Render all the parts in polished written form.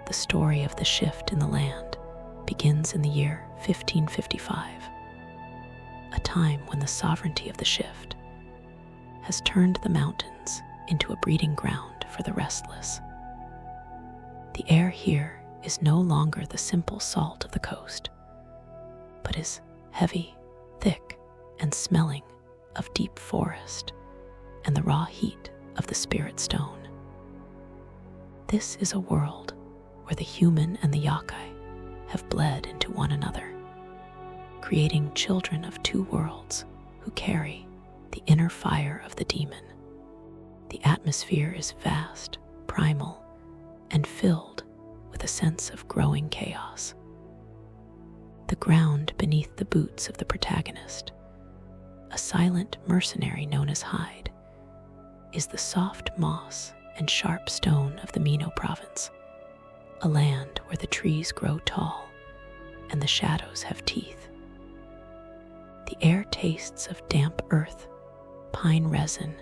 the story of the shift in the land begins in the year 1555, a time when the sovereignty of the shift has turned the mountains into a breeding ground for the restless. The air here is no longer the simple salt of the coast, but is heavy, thick, and smelling of deep forest and the raw heat of the spirit stone. This is a world where the human and the yokai have bled into one another, creating children of two worlds who carry the inner fire of the demon. The atmosphere is vast, primal, and filled with a sense of growing chaos. The ground beneath the boots of the protagonist, a silent mercenary known as Hyde, is the soft moss and sharp stone of the Mino province, a land where the trees grow tall and the shadows have teeth. The air tastes of damp earth, pine resin,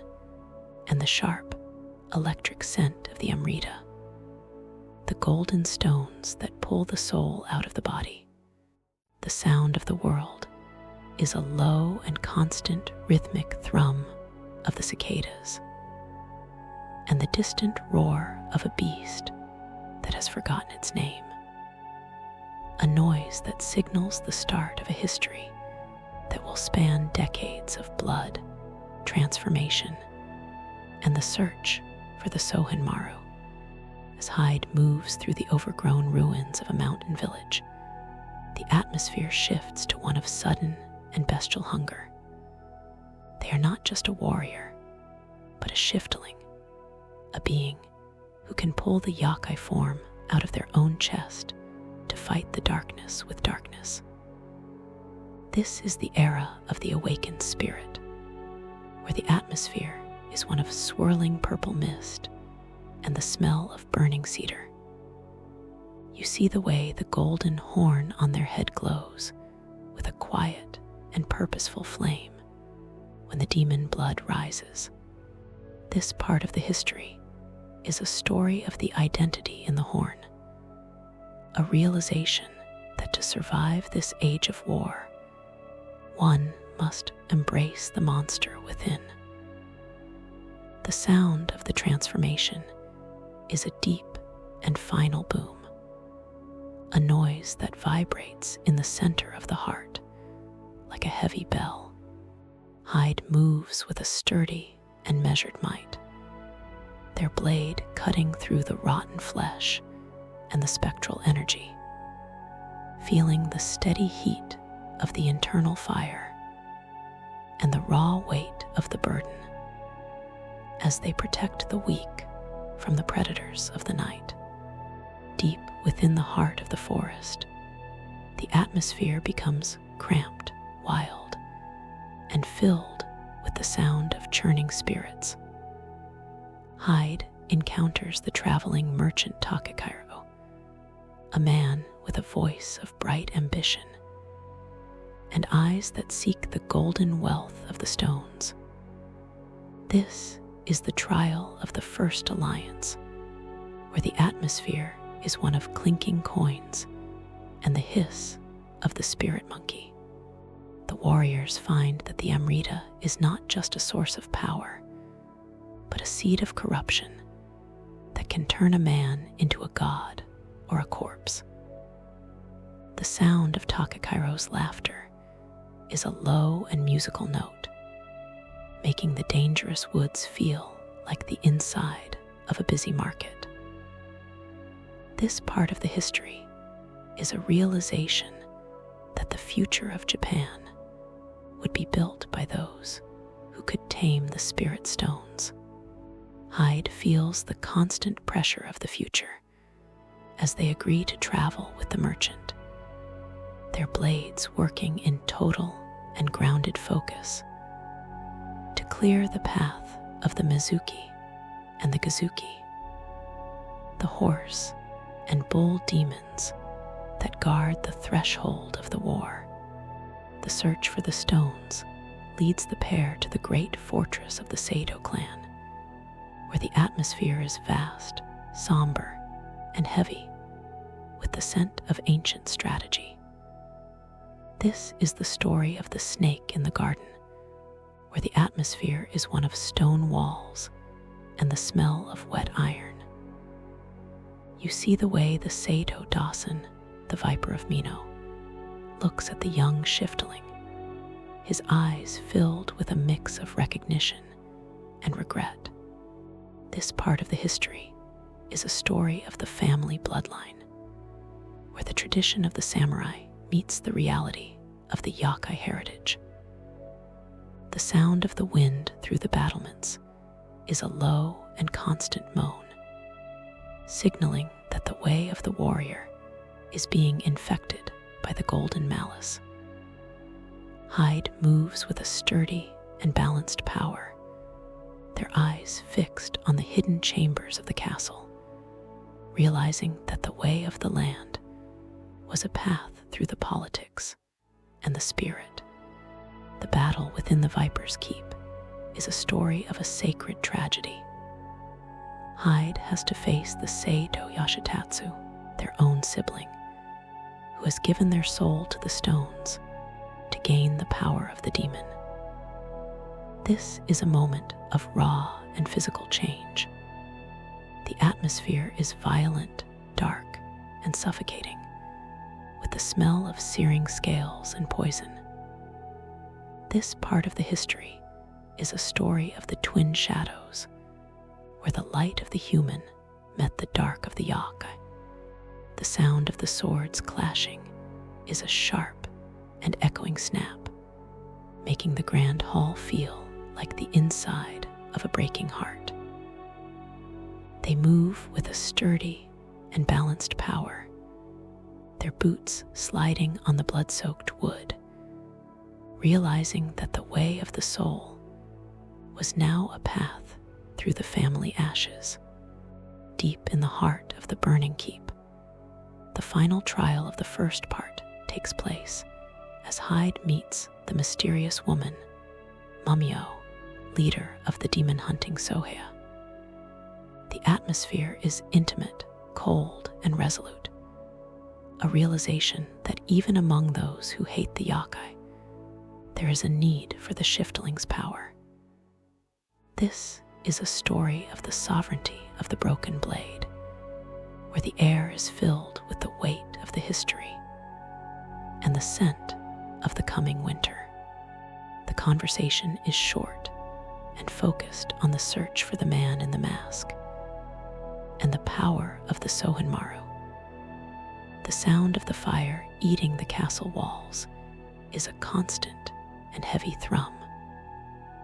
and the sharp, electric scent of the Amrita, the golden stones that pull the soul out of the body. The sound of the world is a low and constant rhythmic thrum of the cicadas and the distant roar of a beast that has forgotten its name, a noise that signals the start of a history that will span decades of blood, transformation, and the search for the Sohenmaru. As Hyde moves through the overgrown ruins of a mountain village, the atmosphere shifts to one of sudden and bestial hunger. They are not just a warrior, but a shiftling, a being who can pull the yokai form out of their own chest to fight the darkness with darkness. This is the era of the awakened spirit, where the atmosphere is one of swirling purple mist and the smell of burning cedar. You see the way the golden horn on their head glows with a quiet and purposeful flame when the demon blood rises. This part of the history is a story of the identity in the horn, a realization that to survive this age of war, one must embrace the monster within. The sound of the transformation is a deep and final boom, a noise that vibrates in the center of the heart like a heavy bell. Hyde moves with a sturdy and measured might, their blade cutting through the rotten flesh and the spectral energy, feeling the steady heat of the internal fire and the raw weight of the burden as they protect the weak from the predators of the night. Deep within the heart of the forest, the atmosphere becomes cramped, wild, and filled with the sound of churning spirits. Hyde encounters the traveling merchant Takekairo, a man with a voice of bright ambition and eyes that seek the golden wealth of the stones. This is the trial of the first alliance, where the atmosphere is one of clinking coins and the hiss of the spirit monkey. The warriors find that the Amrita is not just a source of power, but a seed of corruption that can turn a man into a god or a corpse. The sound of Takekairo's laughter is a low and musical note, making the dangerous woods feel like the inside of a busy market. This part of the history is a realization that the future of Japan would be built by those who could tame the spirit stones. Hyde feels the constant pressure of the future as they agree to travel with the merchant, their blades working in total and grounded focus to clear the path of the Mizuki and the Gazuki, the horse and bull demons that guard the threshold of the war. The search for the stones leads the pair to the great fortress of the Sado clan, where the atmosphere is vast, somber, and heavy with the scent of ancient strategy. This is the story of the snake in the garden, where the atmosphere is one of stone walls and the smell of wet iron. You see the way the Sato Dawson, the Viper of Mino, looks at the young shiftling, his eyes filled with a mix of recognition and regret. This part of the history is a story of the family bloodline, where the tradition of the samurai meets the reality of the yokai heritage. The sound of the wind through the battlements is a low and constant moan, signaling that the way of the warrior is being infected by the golden malice. Hyde moves with a sturdy and balanced power, their eyes fixed on the hidden chambers of the castle, realizing that the way of the land was a path through the politics and the spirit. The battle within the Viper's Keep is a story of a sacred tragedy. Hyde has to face the Seito Yashitatsu, their own sibling, who has given their soul to the stones to gain the power of the demon. This is a moment of raw and physical change. The atmosphere is violent, dark, and suffocating, with the smell of searing scales and poison. This part of the history is a story of the twin shadows, where the light of the human met the dark of the yokai. The sound of the swords clashing is a sharp and echoing snap, making the grand hall feel like the inside of a breaking heart. They move with a sturdy and balanced power, their boots sliding on the blood-soaked wood, realizing that the way of the soul was now a path through the family ashes. Deep in the heart of the burning keep, the final trial of the first part takes place as Hyde meets the mysterious woman, Nioh, leader of the demon-hunting Sohei. The atmosphere is intimate, cold, and resolute, a realization that even among those who hate the yokai, there is a need for the shiftling's power. This is a story of the sovereignty of the broken blade, where the air is filled with the weight of the history and the scent of the coming winter. The conversation is short and focused on the search for the man in the mask and the power of the Sohenmaru. The sound of the fire eating the castle walls is a constant and heavy thrum,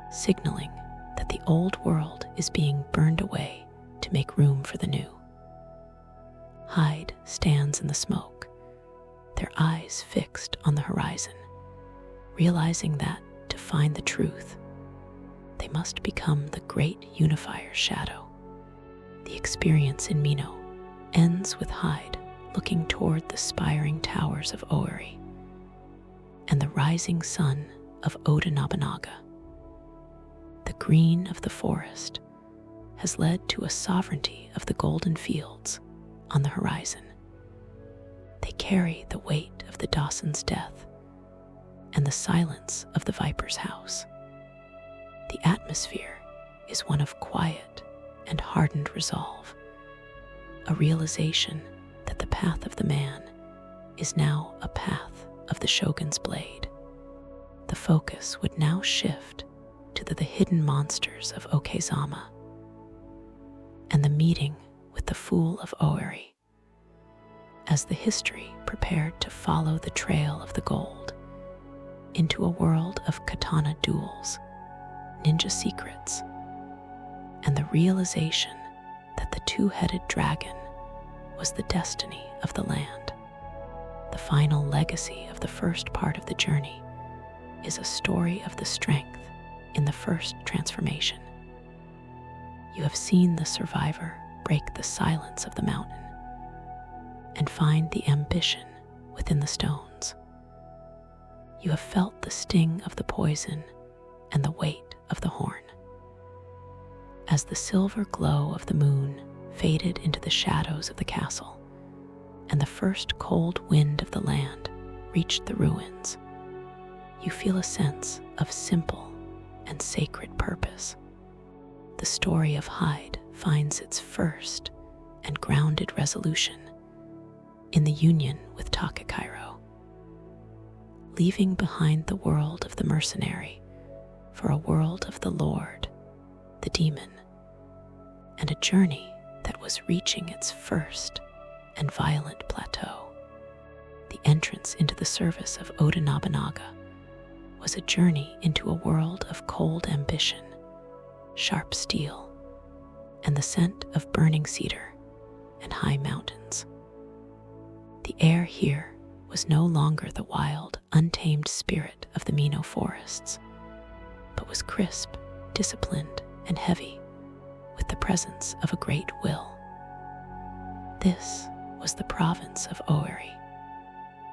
signaling that the old world is being burned away to make room for the new. Hyde stands in the smoke, their eyes fixed on the horizon, realizing that to find the truth, they must become the great unifier's shadow. The experience in Mino ends with Hyde looking toward the spiring towers of Oiri and the rising sun of Oda Nobunaga. The green of the forest has led to a sovereignty of the golden fields on the horizon. They carry the weight of the Dawson's death and the silence of the Viper's house. The atmosphere is one of quiet and hardened resolve, a realization that the path of the man is now a path of the shogun's blade. The focus would now shift to the hidden monsters of Okezama and the meeting with the Fool of Oiri, as the history prepared to follow the trail of the gold into a world of katana duels, ninja secrets, and the realization that the two-headed dragon was the destiny of the land. The final legacy of the first part of the journey is a story of the strength in the first transformation. You have seen the survivor break the silence of the mountain and find the ambition within the stones. You have felt the sting of the poison and the weight of the horn. As the silver glow of the moon faded into the shadows of the castle and the first cold wind of the land reached the ruins, you feel a sense of simple and sacred purpose. The story of Hyde finds its first and grounded resolution in the union with Takakairo, leaving behind the world of the mercenary for a world of the Lord, the demon, and a journey that was reaching its first and violent plateau. The entrance into the service of Oda Nobunaga was a journey into a world of cold ambition, sharp steel, and the scent of burning cedar and high mountains. The air here was no longer the wild, untamed spirit of the Mino forests, but was crisp, disciplined, and heavy with the presence of a great will. This was the province of Oeri,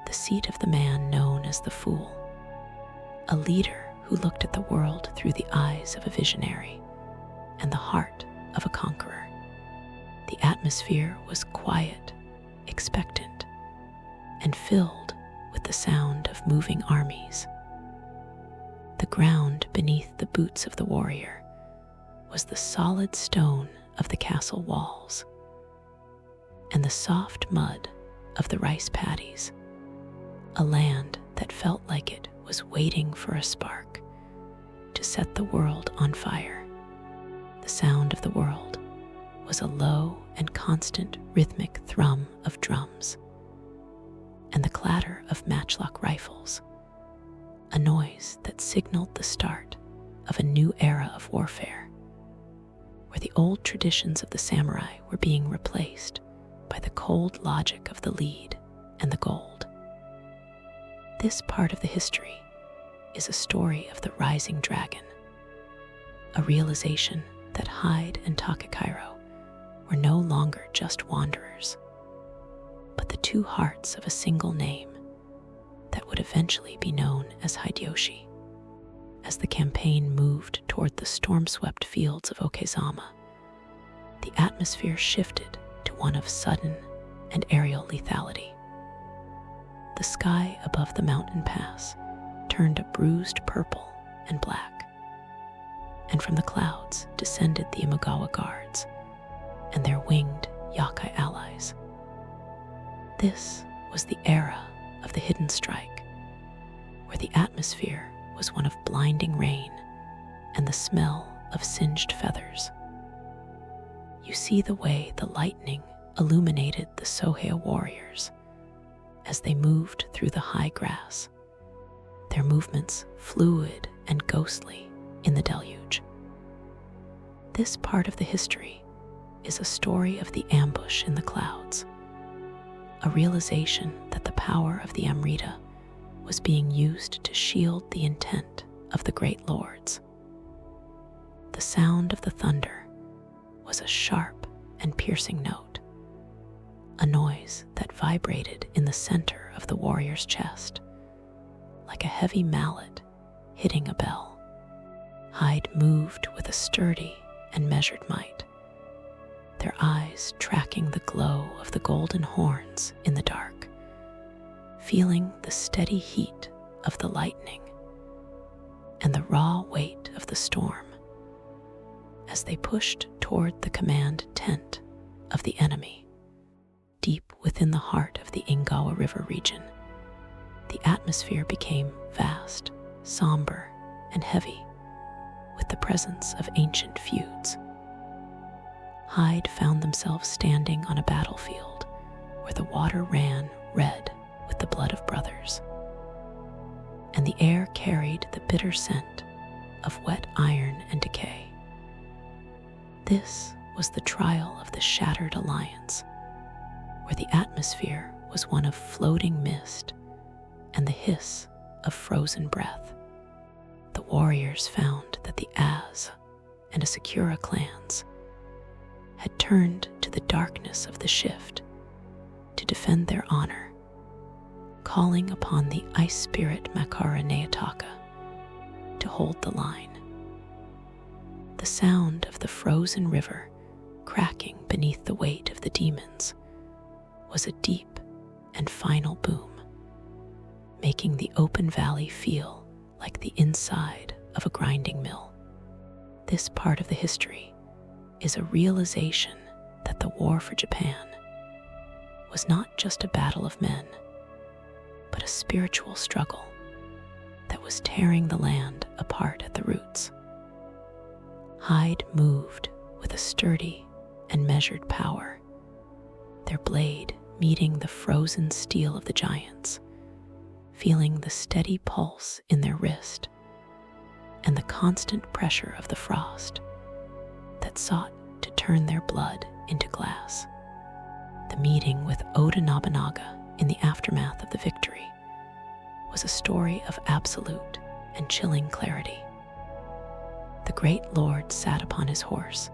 the seat of the man known as the Fool, a leader who looked at the world through the eyes of a visionary and the heart of a conqueror. The atmosphere was quiet, expectant, and filled with the sound of moving armies. The ground beneath the boots of the warrior was the solid stone of the castle walls and the soft mud of the rice paddies, a land that felt like it was waiting for a spark to set the world on fire. The sound of the world was a low and constant rhythmic thrum of drums and the clatter of matchlock rifles, a noise that signaled the start of a new era of warfare, where the old traditions of the samurai were being replaced by the cold logic of the lead and the gold. This part of the history is a story of the rising dragon, a realization that Hyde and Takakairo were no longer just wanderers, but the two hearts of a single name that would eventually be known as Hideyoshi. As the campaign moved toward the storm-swept fields of Okezama, the atmosphere shifted to one of sudden and aerial lethality. The sky above the mountain pass turned a bruised purple and black, and from the clouds descended the Imagawa guards and their winged yokai allies. This was the era of the hidden strike, where the atmosphere was one of blinding rain and the smell of singed feathers. You see the way the lightning illuminated the Sohei warriors as they moved through the high grass, their movements fluid and ghostly in the deluge. This part of the history is a story of the ambush in the clouds, a realization that the power of the Amrita was being used to shield the intent of the great lords. The sound of the thunder was a sharp and piercing note, a noise that vibrated in the center of the warrior's chest, like a heavy mallet hitting a bell. Hyde moved with a sturdy and measured might, their eyes tracking the glow of the golden horns in the dark, feeling the steady heat of the lightning and the raw weight of the storm as they pushed toward the command tent of the enemy. Deep within the heart of the Ingawa River region, the atmosphere became vast, somber, and heavy with the presence of ancient feuds. Hyde found themselves standing on a battlefield where the water ran red with the blood of brothers, and the air carried the bitter scent of wet iron and decay. This was the trial of the shattered alliance, where the atmosphere was one of floating mist and the hiss of frozen breath. The warriors found that the Az and Asakura clans had turned to the darkness of the shift to defend their honor, calling upon the ice spirit Makara Neotaka to hold the line. The sound of the frozen river cracking beneath the weight of the demons was a deep and final boom, making the open valley feel like the inside of a grinding mill. This part of the history is a realization that the war for Japan was not just a battle of men, but a spiritual struggle that was tearing the land apart at the roots. Hyde moved with a sturdy and measured power, their blade meeting the frozen steel of the giants, feeling the steady pulse in their wrist and the constant pressure of the frost that sought to turn their blood into glass. The meeting with Oda Nobunaga in the aftermath of the victory was a story of absolute and chilling clarity. The great lord sat upon his horse,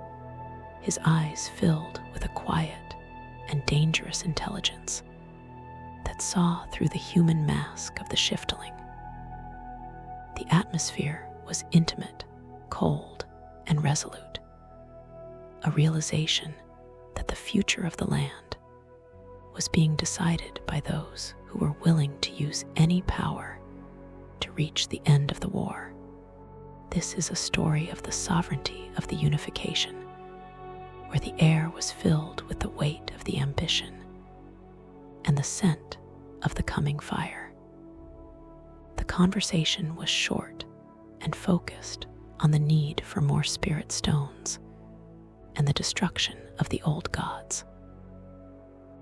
his eyes filled with a quiet and dangerous intelligence that saw through the human mask of the shiftling. The atmosphere was intimate, cold, and resolute, a realization that the future of the land was being decided by those who were willing to use any power to reach the end of the war. This is a story of the sovereignty of the unification, where the air was filled with the weight of the ambition and the scent of the coming fire. The conversation was short and focused on the need for more spirit stones and the destruction of the old gods.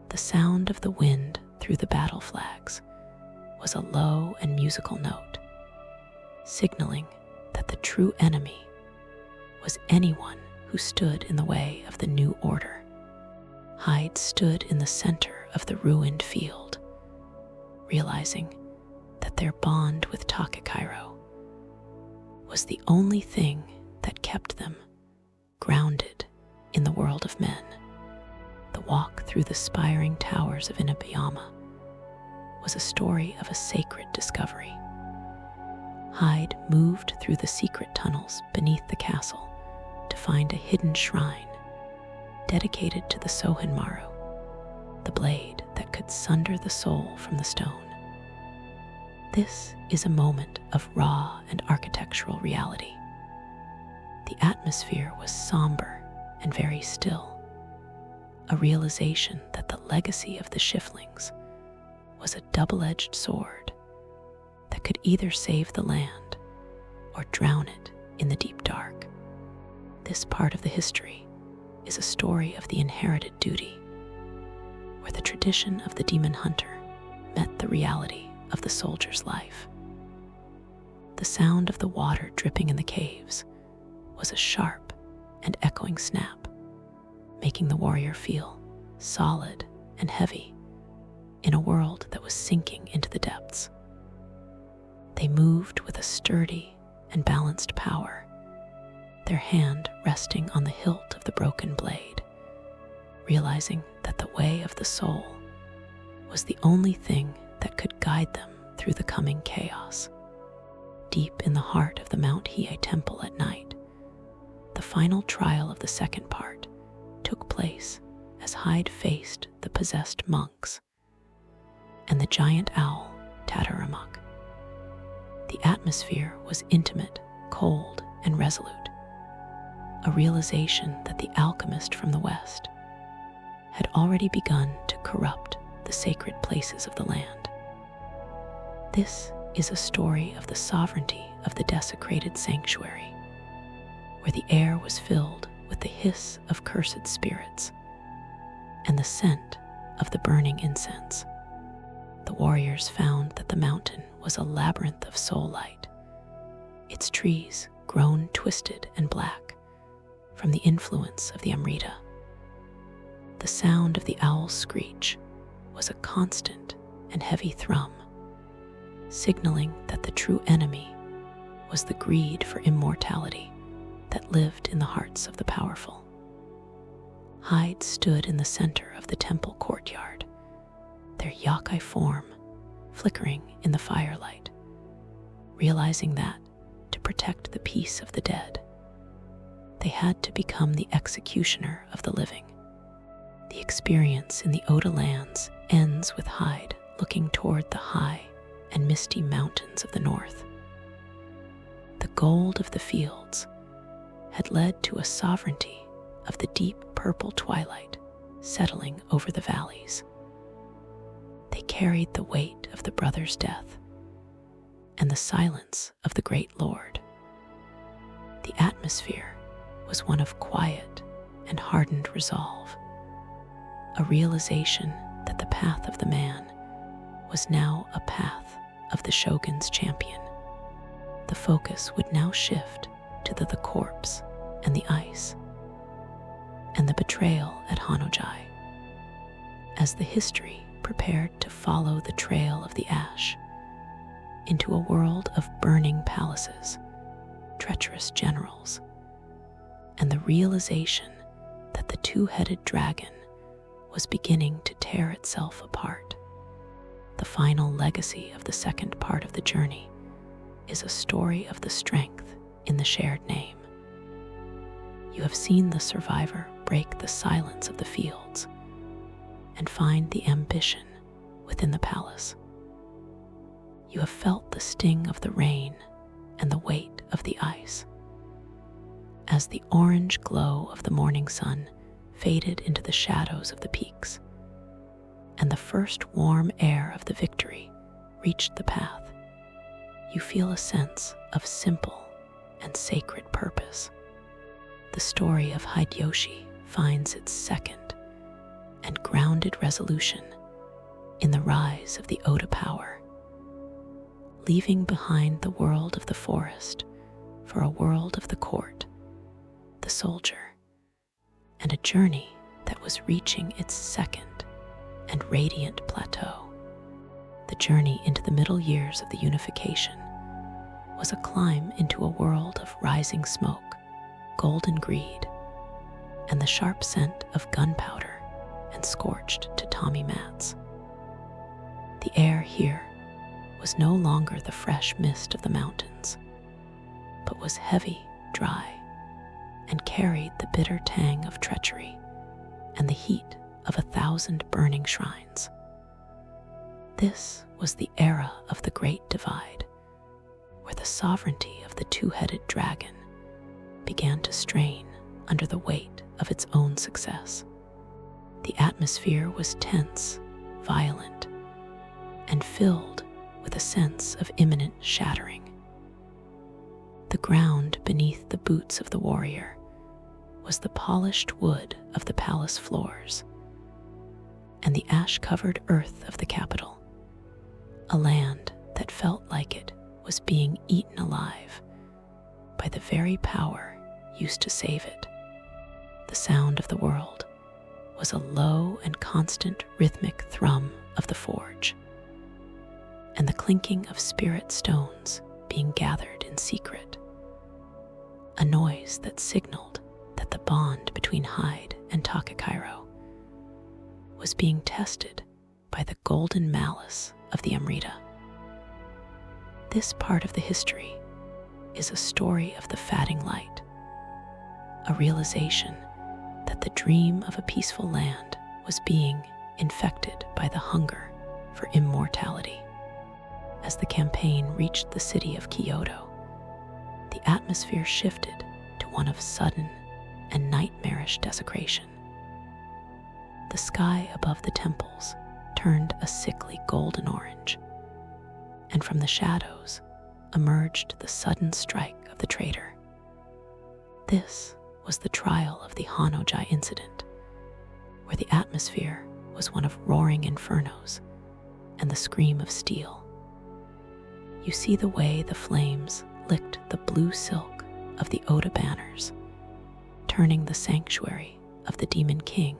The sound of the wind through the battle flags was a low and musical note, signaling that the true enemy was anyone who stood in the way of the new order. Hyde stood in the center of the ruined field, realizing that their bond with Takekairo was the only thing that kept them grounded in the world of men. The walk through the spiring towers of Inuyama was a story of a sacred discovery. Hyde moved through the secret tunnels beneath the castle to find a hidden shrine dedicated to the Sohenmaru, the blade that could sunder the soul from the stone. This is a moment of raw and architectural reality. The atmosphere was somber and very still, a realization that the legacy of the Shiflings was a double-edged sword that could either save the land or drown it in the deep dark. This part of the history is a story of the inherited duty, where the tradition of the demon hunter met the reality of the soldier's life. The sound of the water dripping in the caves was a sharp and echoing snap, making the warrior feel solid and heavy in a world that was sinking into the depths. They moved with a sturdy and balanced power, their hand resting on the hilt of the broken blade, realizing that the way of the soul was the only thing that could guide them through the coming chaos. Deep in the heart of the Mount Hiei temple at night, the final trial of the second part took place as Hyde faced the possessed monks and the giant owl Tataramuk. The atmosphere was intimate, cold, and resolute, a realization that the alchemist from the West had already begun to corrupt the sacred places of the land. This is a story of the sovereignty of the desecrated sanctuary, where the air was filled with the hiss of cursed spirits and the scent of the burning incense. The warriors found that the mountain was a labyrinth of soul light, its trees grown twisted and black from the influence of the Amrita. The sound of the owl's screech was a constant and heavy thrum, signaling that the true enemy was the greed for immortality that lived in the hearts of the powerful. Hyde stood in the center of the temple courtyard, their yokai form flickering in the firelight, realizing that to protect the peace of the dead, they had to become the executioner of the living. The experience in the Oda lands ends with Hyde looking toward the high and misty mountains of the north. The gold of the fields had led to a sovereignty of the deep purple twilight settling over the valleys. They carried the weight of the brother's death and the silence of the great Lord. The atmosphere was one of quiet and hardened resolve, a realization that the path of the man was now a path of the shogun's champion. The focus would now shift to the corpse and the ice, and the betrayal at Hanojai, as the history prepared to follow the trail of the ash into a world of burning palaces, treacherous generals, and the realization that the two-headed dragon was beginning to tear itself apart. The final legacy of the second part of the journey is a story of the strength in the shared name. You have seen the survivor break the silence of the fields and find the ambition within the palace. You have felt the sting of the rain and the weight of the ice. As the orange glow of the morning sun faded into the shadows of the peaks, and the first warm air of the victory reached the path, you feel a sense of simple and sacred purpose. The story of Hideyoshi finds its second and grounded resolution in the rise of the Oda power, leaving behind the world of the forest for a world of the court, the soldier, and a journey that was reaching its second and radiant plateau. The journey into the middle years of the unification was a climb into a world of rising smoke, golden greed, and the sharp scent of gunpowder and scorched tatami mats. The air here was no longer the fresh mist of the mountains, but was heavy, dry, and carried the bitter tang of treachery and the heat of 1,000 burning shrines. This was the era of the Great Divide, where the sovereignty of the two-headed dragon began to strain under the weight of its own success. The atmosphere was tense, violent, and filled with a sense of imminent shattering. The ground beneath the boots of the warrior was the polished wood of the palace floors and the ash-covered earth of the capital, a land that felt like it was being eaten alive by the very power used to save it. The sound of the world was a low and constant rhythmic thrum of the forge, and the clinking of spirit stones being gathered in secret, a noise that signaled that the bond between Hyde and Takakairo was being tested by the golden malice of the Amrita. This part of the history is a story of the fading light, a realization that the dream of a peaceful land was being infected by the hunger for immortality. As the campaign reached the city of Kyoto, the atmosphere shifted to one of sudden and nightmarish desecration. The sky above the temples turned a sickly golden orange, and from the shadows emerged the sudden strike of the traitor. This was the trial of the Hanojai incident, where the atmosphere was one of roaring infernos and the scream of steel. You see the way the flames licked the blue silk of the Oda banners, turning the sanctuary of the Demon King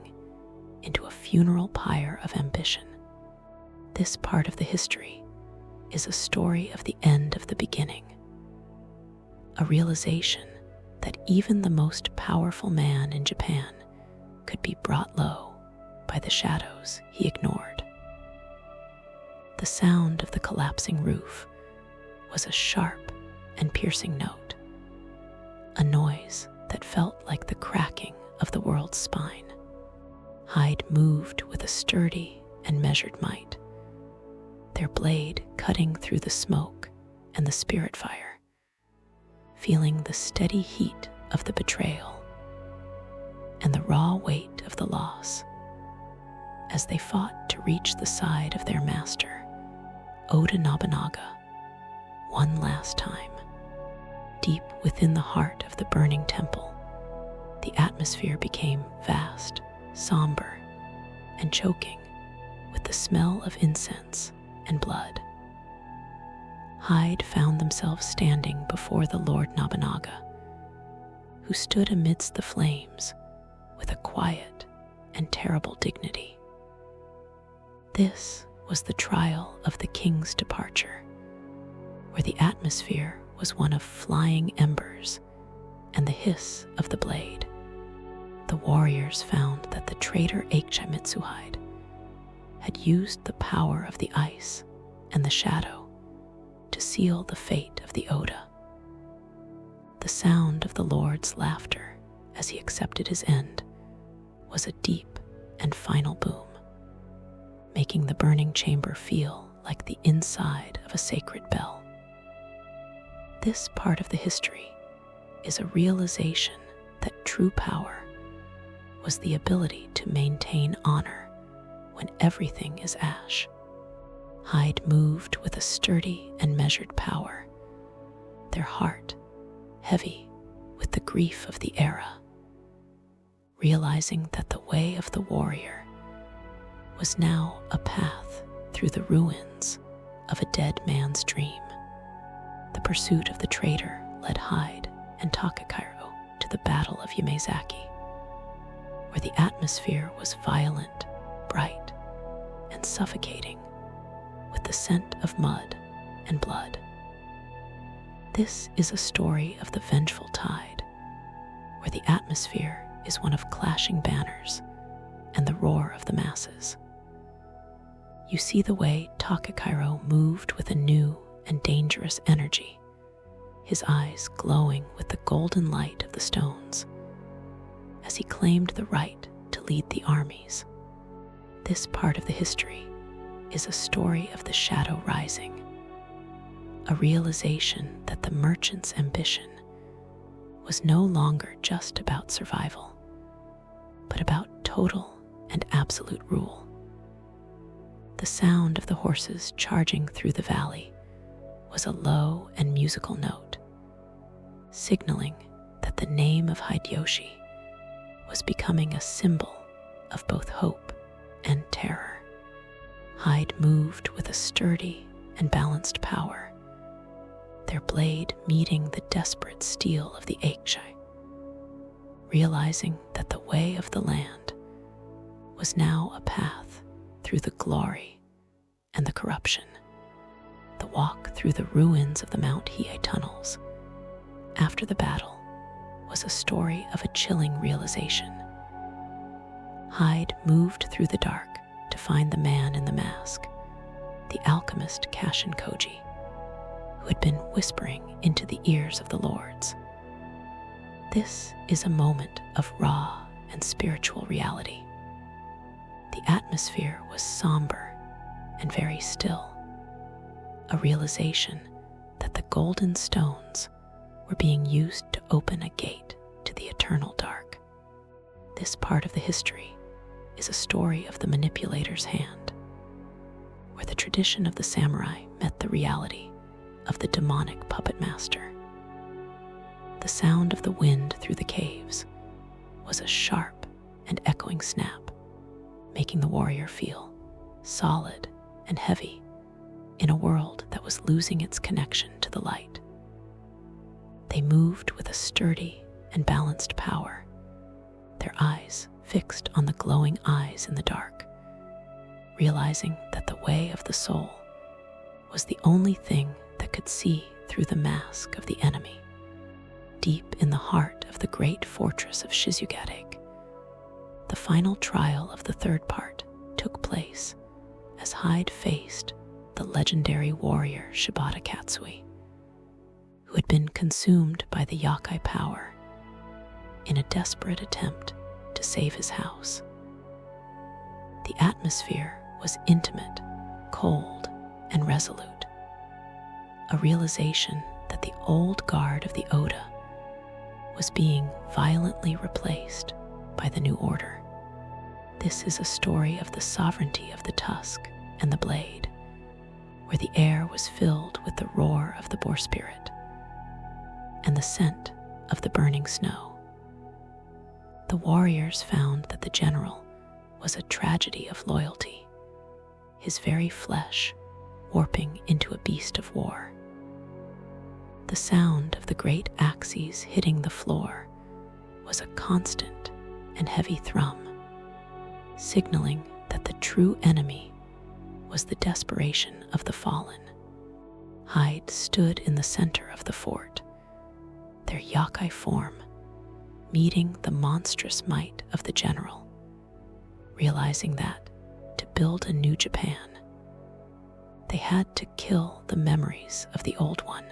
into a funeral pyre of ambition. This part of the history is a story of the end of the beginning, a realization that even the most powerful man in Japan could be brought low by the shadows he ignored. The sound of the collapsing roof was a sharp and piercing note, a noise that felt like the cracking of the world's spine. Hyde moved with a sturdy and measured might, their blade cutting through the smoke and the spirit fire, feeling the steady heat of the betrayal and the raw weight of the loss. As they fought to reach the side of their master, Oda Nobunaga, one last time. Deep within the heart of the burning temple, the atmosphere became vast, somber, and choking with the smell of incense and blood. Hyde found themselves standing before the Lord Nobunaga, who stood amidst the flames with a quiet and terrible dignity. This was the trial of the king's departure, where the atmosphere was one of flying embers and the hiss of the blade. The warriors found that the traitor Akechi Mitsuhide had used the power of the ice and the shadow to seal the fate of the Oda. The sound of the Lord's laughter as he accepted his end was a deep and final boom, making the burning chamber feel like the inside of a sacred bell. This part of the history is a realization that true power was the ability to maintain honor when everything is ash. Hyde moved with a sturdy and measured power, their heart heavy with the grief of the era, realizing that the way of the warrior was now a path through the ruins of a dead man's dream. The pursuit of the traitor led Hyde and Takakairo to the Battle of Yamazaki, where the atmosphere was violent, bright, and suffocating with the scent of mud and blood. This is a story of the vengeful tide, where the atmosphere is one of clashing banners and the roar of the masses. You see the way Takakairo moved with a new and dangerous energy, his eyes glowing with the golden light of the stones, as he claimed the right to lead the armies. This part of the history is a story of the shadow rising, a realization that the merchant's ambition was no longer just about survival, but about total and absolute rule. The sound of the horses charging through the valley was a low and musical note, signaling that the name of Hideyoshi was becoming a symbol of both hope and terror. Hyde moved with a sturdy and balanced power, their blade meeting the desperate steel of the Akechi, realizing that the way of the land was now a path through the glory and the corruption. The walk through the ruins of the Mount Hiei tunnels after the battle was a story of a chilling realization. Hyde moved through the dark to find the man in the mask, the alchemist Kashin Koji, who had been whispering into the ears of the lords. This is a moment of raw and spiritual reality. The atmosphere was somber and very still, a realization that the golden stones were being used to open a gate to the eternal dark. This part of the history is a story of the manipulator's hand, where the tradition of the samurai met the reality of the demonic puppet master. The sound of the wind through the caves was a sharp and echoing snap, making the warrior feel solid and heavy in a world that was losing its connection to the light. They moved with a sturdy and balanced power, their eyes fixed on the glowing eyes in the dark, realizing that the way of the soul was the only thing that could see through the mask of the enemy. Deep in the heart of the great fortress of Shizugadake, the final trial of the third part took place as Hyde faced the legendary warrior Shibata Katsui, who had been consumed by the yokai power in a desperate attempt to save his house. The atmosphere was intimate, cold, and resolute. A realization that the old guard of the Oda was being violently replaced by the new order. This is a story of the sovereignty of the tusk and the blade, where the air was filled with the roar of the boar spirit and the scent of the burning snow. The warriors found that the general was a tragedy of loyalty, his very flesh warping into a beast of war. The sound of the great axes hitting the floor was a constant and heavy thrum, signaling that the true enemy was the desperation of the fallen. Hyde stood in the center of the fort, their yokai form meeting the monstrous might of the general, realizing that to build a new Japan, they had to kill the memories of the old one.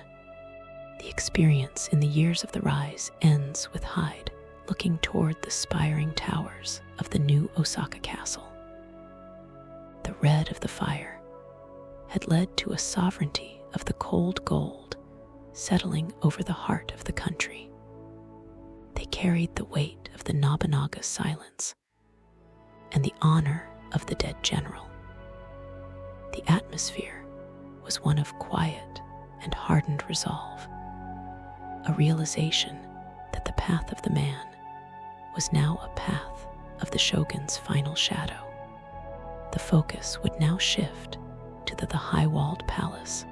The experience in the Years of the Rise ends with Hyde looking toward the spiring towers of the new Osaka castle. The red of the fire had led to a sovereignty of the cold gold settling over the heart of the country. They carried the weight of the Nobunaga's silence and the honor of the dead general. The atmosphere was one of quiet and hardened resolve, a realization that the path of the man was now a path of the shogun's final shadow. The focus would now shift to the high-walled palace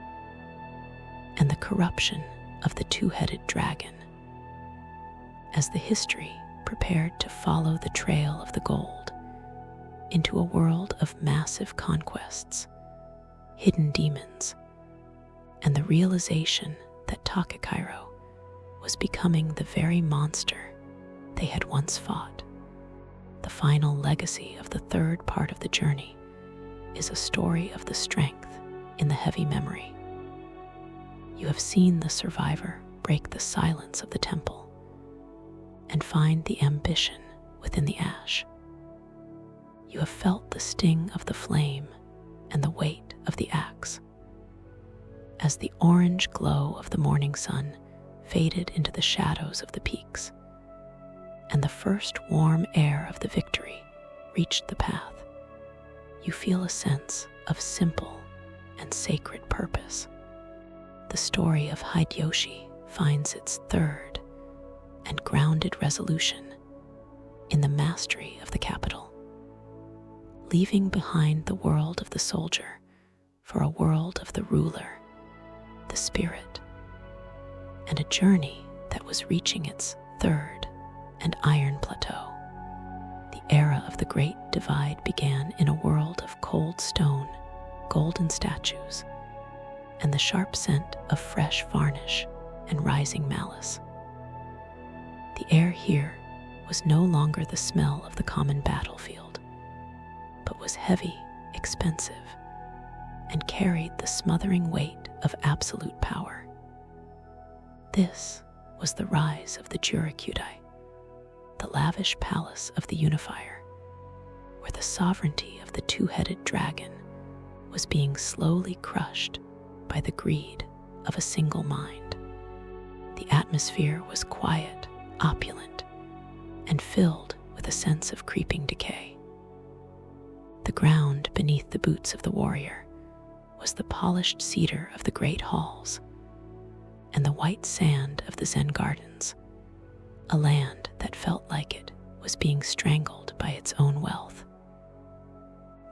and the corruption of the two-headed dragon. As the history prepared to follow the trail of the gold into a world of massive conquests, hidden demons, and the realization that Takekairo was becoming the very monster they had once fought. The final legacy of the third part of the journey is a story of the strength in the heavy memory. You have seen the survivor break the silence of the temple and find the ambition within the ash. You have felt the sting of the flame and the weight of the axe. As the orange glow of the morning sun faded into the shadows of the peaks, and the first warm air of the victory reached the path, you feel a sense of simple and sacred purpose. The story of Hideyoshi finds its third and grounded resolution in the mastery of the capital, leaving behind the world of the soldier for a world of the ruler, the spirit, and a journey that was reaching its third and iron plateau. The era of the Great Divide began in a world of cold stone, golden statues, and the sharp scent of fresh varnish and rising malice. The air here was no longer the smell of the common battlefield, but was heavy, expensive, and carried the smothering weight of absolute power. This was the rise of the Jurikudai, the lavish palace of the unifier, where the sovereignty of the two-headed dragon was being slowly crushed by the greed of a single mind. The atmosphere was quiet, opulent, and filled with a sense of creeping decay. The ground beneath the boots of the warrior was the polished cedar of the great halls and the white sand of the Zen gardens, a land that felt like it was being strangled by its own wealth.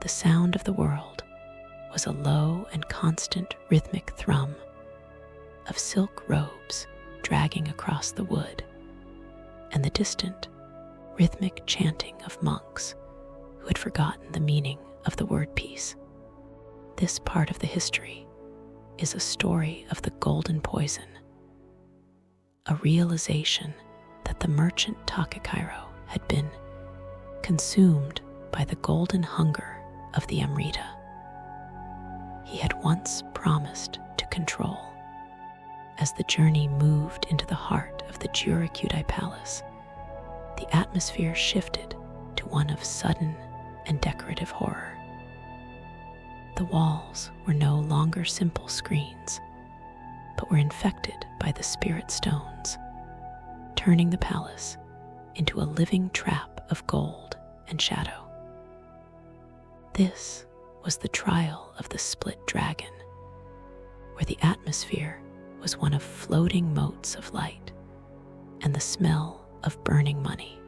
The sound of the world was a low and constant rhythmic thrum of silk robes dragging across the wood, and the distant, rhythmic chanting of monks who had forgotten the meaning of the word peace. This part of the history is a story of the golden poison, a realization that the merchant Takekairo had been consumed by the golden hunger of the Amrita he had once promised to control. As the journey moved into the heart of the Jurikudai Palace, the atmosphere shifted to one of sudden and decorative horror. The walls were no longer simple screens, but were infected by the spirit stones, turning the palace into a living trap of gold and shadow. This was the trial of the split dragon, where the atmosphere was one of floating motes of light and the smell of burning money.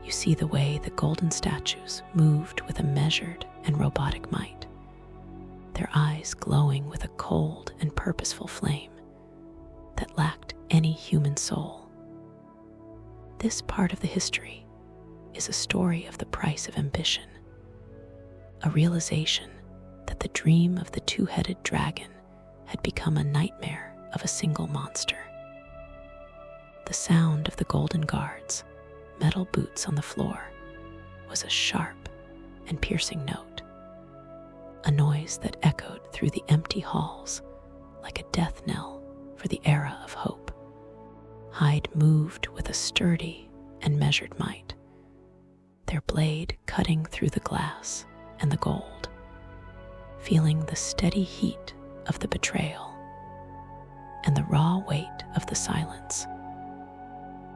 You see the way the golden statues moved with a measured and robotic might, their eyes glowing with a cold and purposeful flame that lacked any human soul. This part of the history is a story of the price of ambition, a realization that the dream of the two-headed dragon had become a nightmare of a single monster. The sound of the golden guards' metal boots on the floor was a sharp and piercing note, a noise that echoed through the empty halls like a death knell for the era of hope. Hyde moved with a sturdy and measured might, their blade cutting through the glass and the gold, feeling the steady heat of the betrayal and the raw weight of the silence,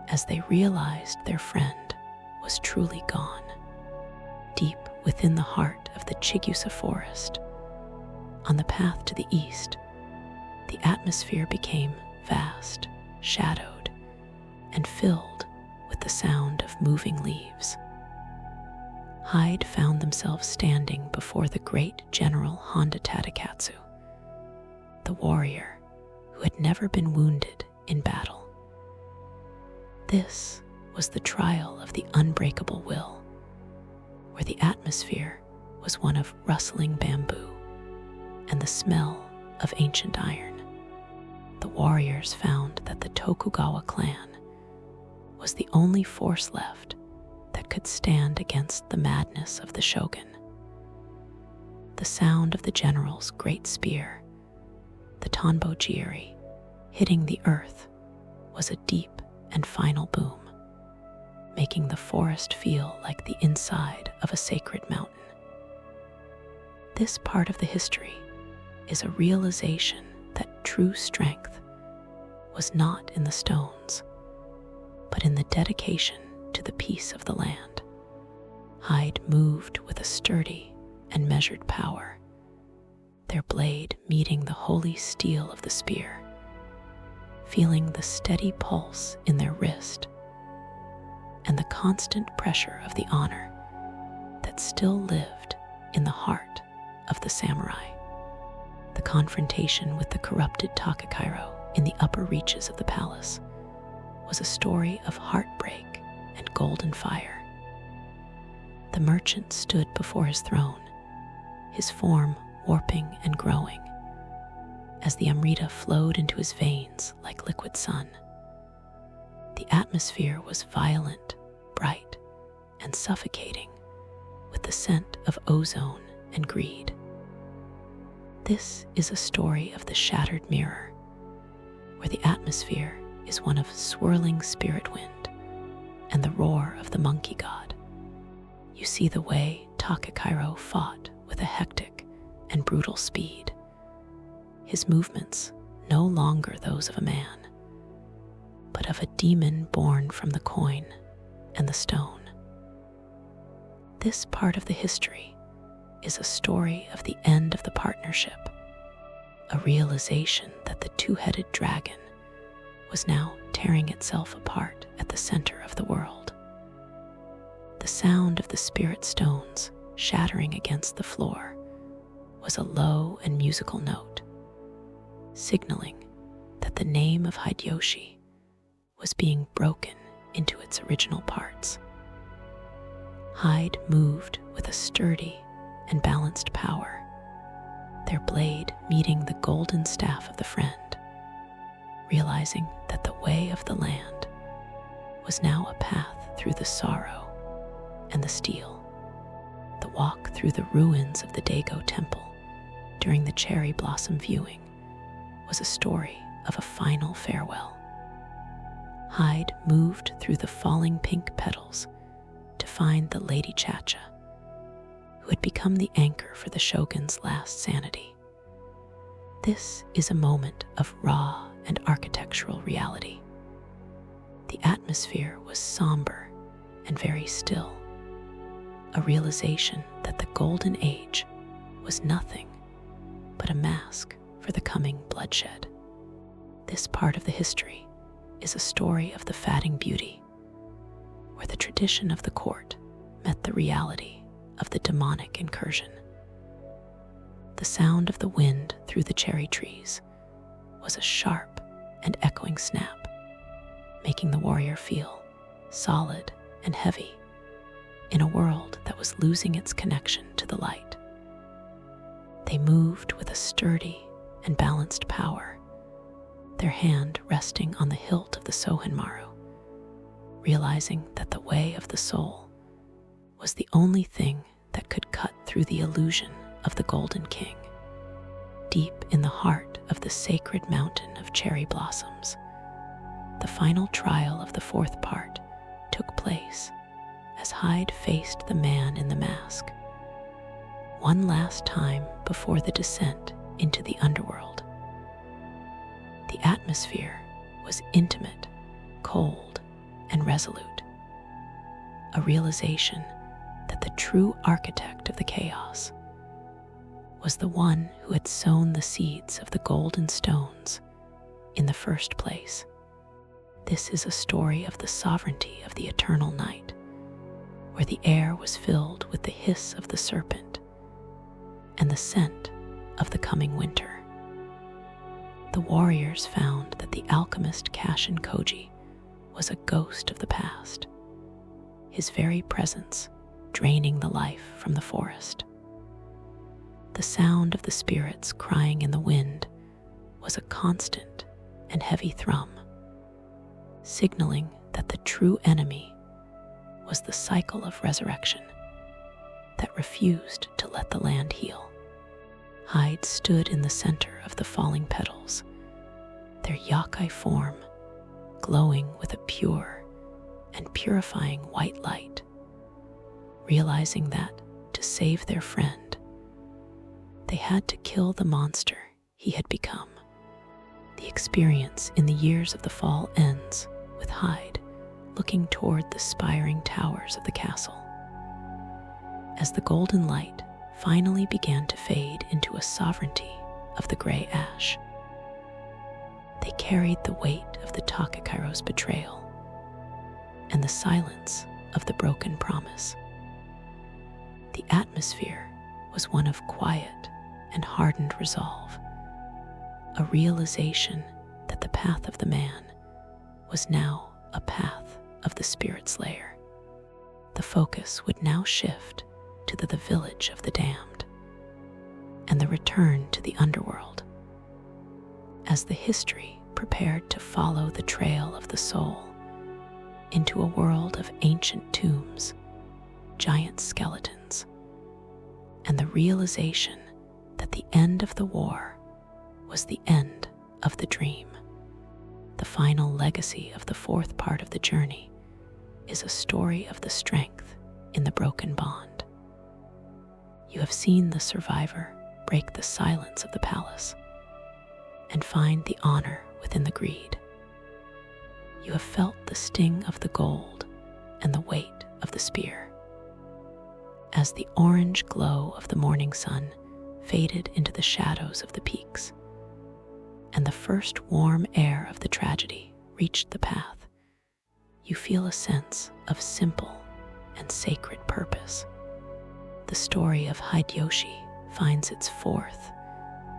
as they realized their friend was truly gone. Deep within the heart of the Chigusa forest, on the path to the east, the atmosphere became vast, shadowed, and filled with the sound of moving leaves. Hyde found themselves standing before the great General Honda Tadakatsu, the warrior who had never been wounded in battle. This was the trial of the unbreakable will, where the atmosphere was one of rustling bamboo and the smell of ancient iron. The warriors found that the Tokugawa clan was the only force left that could stand against the madness of the shogun. The sound of the general's great spear, the Tonbo Jiri, hitting the earth was a deep and final boom, making the forest feel like the inside of a sacred mountain. This part of the history is a realization that true strength was not in the stones, but in the dedication to the peace of the land. Hyde moved with a sturdy and measured power, their blade meeting the holy steel of the spear, feeling the steady pulse in their wrist and the constant pressure of the honor that still lived in the heart of the samurai. The confrontation with the corrupted Takakairo in the upper reaches of the palace was a story of heartbreak and golden fire. The merchant stood before his throne, his form warping and growing as the Amrita flowed into his veins like liquid sun. The atmosphere was violent, bright, and suffocating with the scent of ozone and greed. This is a story of the shattered mirror, where the atmosphere is one of swirling spirit wind and the roar of the monkey god. You see the way Takakairo fought with a hectic and brutal speed, his movements no longer those of a man, but of a demon born from the coin and the stone. This part of the history is a story of the end of the partnership, a realization that the two-headed dragon was now tearing itself apart at the center of the world. The sound of the spirit stones shattering against the floor was a low and musical note, signaling that the name of Hideyoshi was being broken into its original parts. Hyde moved with a sturdy and balanced power, their blade meeting the golden staff of the friend, realizing that the way of the land was now a path through the sorrow and the steel. The walk through the ruins of the Dago temple during the cherry blossom viewing was a story of a final farewell. Hyde moved through the falling pink petals to find the Lady Chacha, who had become the anchor for the shogun's last sanity. This is a moment of raw and architectural reality. The atmosphere was somber and very still, a realization that the Golden Age was nothing but a mask for the coming bloodshed. This part of the history is a story of the fading beauty, where the tradition of the court met the reality of the demonic incursion. The sound of the wind through the cherry trees was a sharp and echoing snap, making the warrior feel solid and heavy in a world that was losing its connection to the light. They moved with a sturdy and balanced power, their hand resting on the hilt of the Sohenmaru, realizing that the way of the soul was the only thing that could cut through the illusion of the Golden King. Deep in the heart of the sacred mountain of cherry blossoms, the final trial of the fourth part took place as Hyde faced the man in the mask, one last time before the descent into the underworld. The atmosphere was intimate, cold, and resolute, a realization that the true architect of the chaos was the one who had sown the seeds of the golden stones in the first place. This is a story of the sovereignty of the eternal night, where the air was filled with the hiss of the serpent and the scent of the coming winter. The warriors found that the alchemist Kashin Koji was a ghost of the past, his very presence draining the life from the forest. The sound of the spirits crying in the wind was a constant and heavy thrum, signaling that the true enemy was the cycle of resurrection that refused to let the land heal. Hyde stood in the center of the falling petals, their yokai form glowing with a pure and purifying white light, realizing that to save their friend, they had to kill the monster he had become. The experience in the years of the fall ends with Hyde looking toward the spiring towers of the castle. As the golden light finally began to fade into a sovereignty of the gray ash, they carried the weight of the Takekairo's betrayal and the silence of the broken promise. The atmosphere was one of quiet and hardened resolve, a realization that the path of the man was now a path of the spirit slayer. The focus would now shift to the village of the damned and the return to the underworld, as the history prepared to follow the trail of the soul into a world of ancient tombs, giant skeletons, and the realization that the end of the war was the end of the dream. The final legacy of the fourth part of the journey is a story of the strength in the broken bond. You have seen the survivor break the silence of the palace and find the honor within the greed. You have felt the sting of the gold and the weight of the spear. As the orange glow of the morning sun faded into the shadows of the peaks, and the first warm air of the tragedy reached the path, you feel a sense of simple and sacred purpose. The story of Hideyoshi finds its fourth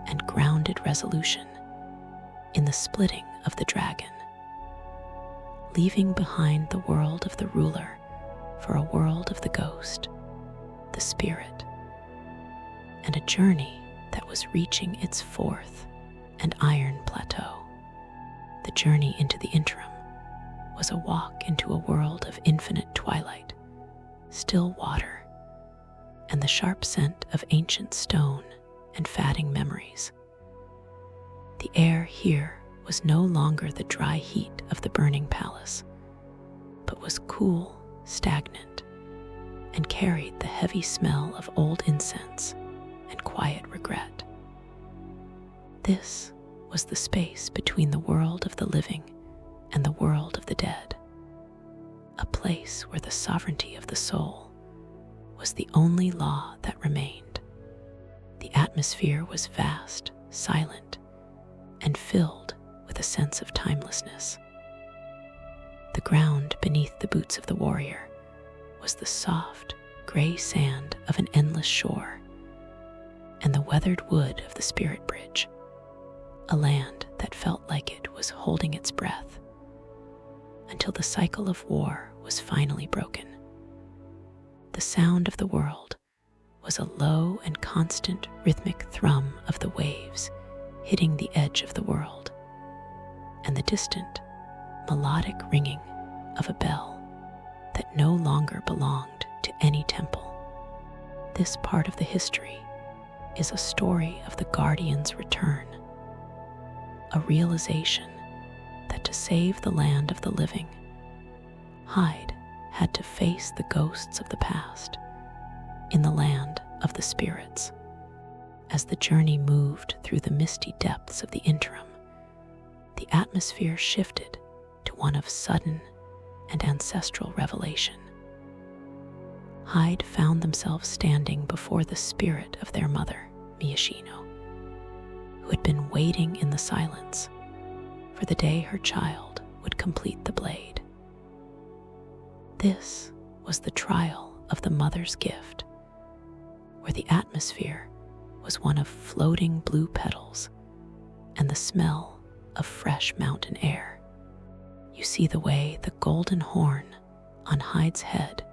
and grounded resolution in the splitting of the dragon, leaving behind the world of the ruler for a world of the ghost, the spirit, and a journey that was reaching its fourth and iron plateau. The journey into the interim was a walk into a world of infinite twilight, still water, and the sharp scent of ancient stone and fading memories. The air here was no longer the dry heat of the burning palace, but was cool, stagnant, and carried the heavy smell of old incense and quiet regret. This was the space between the world of the living and the world of the dead, a place where the sovereignty of the soul was the only law that remained. The atmosphere was vast, silent, and filled with a sense of timelessness. The ground beneath the boots of the warrior was the soft, gray sand of an endless shore, and the weathered wood of the spirit bridge, a land that felt like it was holding its breath until the cycle of war was finally broken. The sound of the world was a low and constant rhythmic thrum of the waves hitting the edge of the world, and the distant, melodic ringing of a bell that no longer belonged to any temple. This part of the history is a story of the Guardian's return, a realization that to save the land of the living, Hyde had to face the ghosts of the past in the land of the spirits. As the journey moved through the misty depths of the interim, the atmosphere shifted to one of sudden and ancestral revelation. Hyde found themselves standing before the spirit of their mother, Miyashino, who had been waiting in the silence for the day her child would complete the blade. This was the trial of the mother's gift, where the atmosphere was one of floating blue petals and the smell of fresh mountain air. You see the way the golden horn on Hyde's head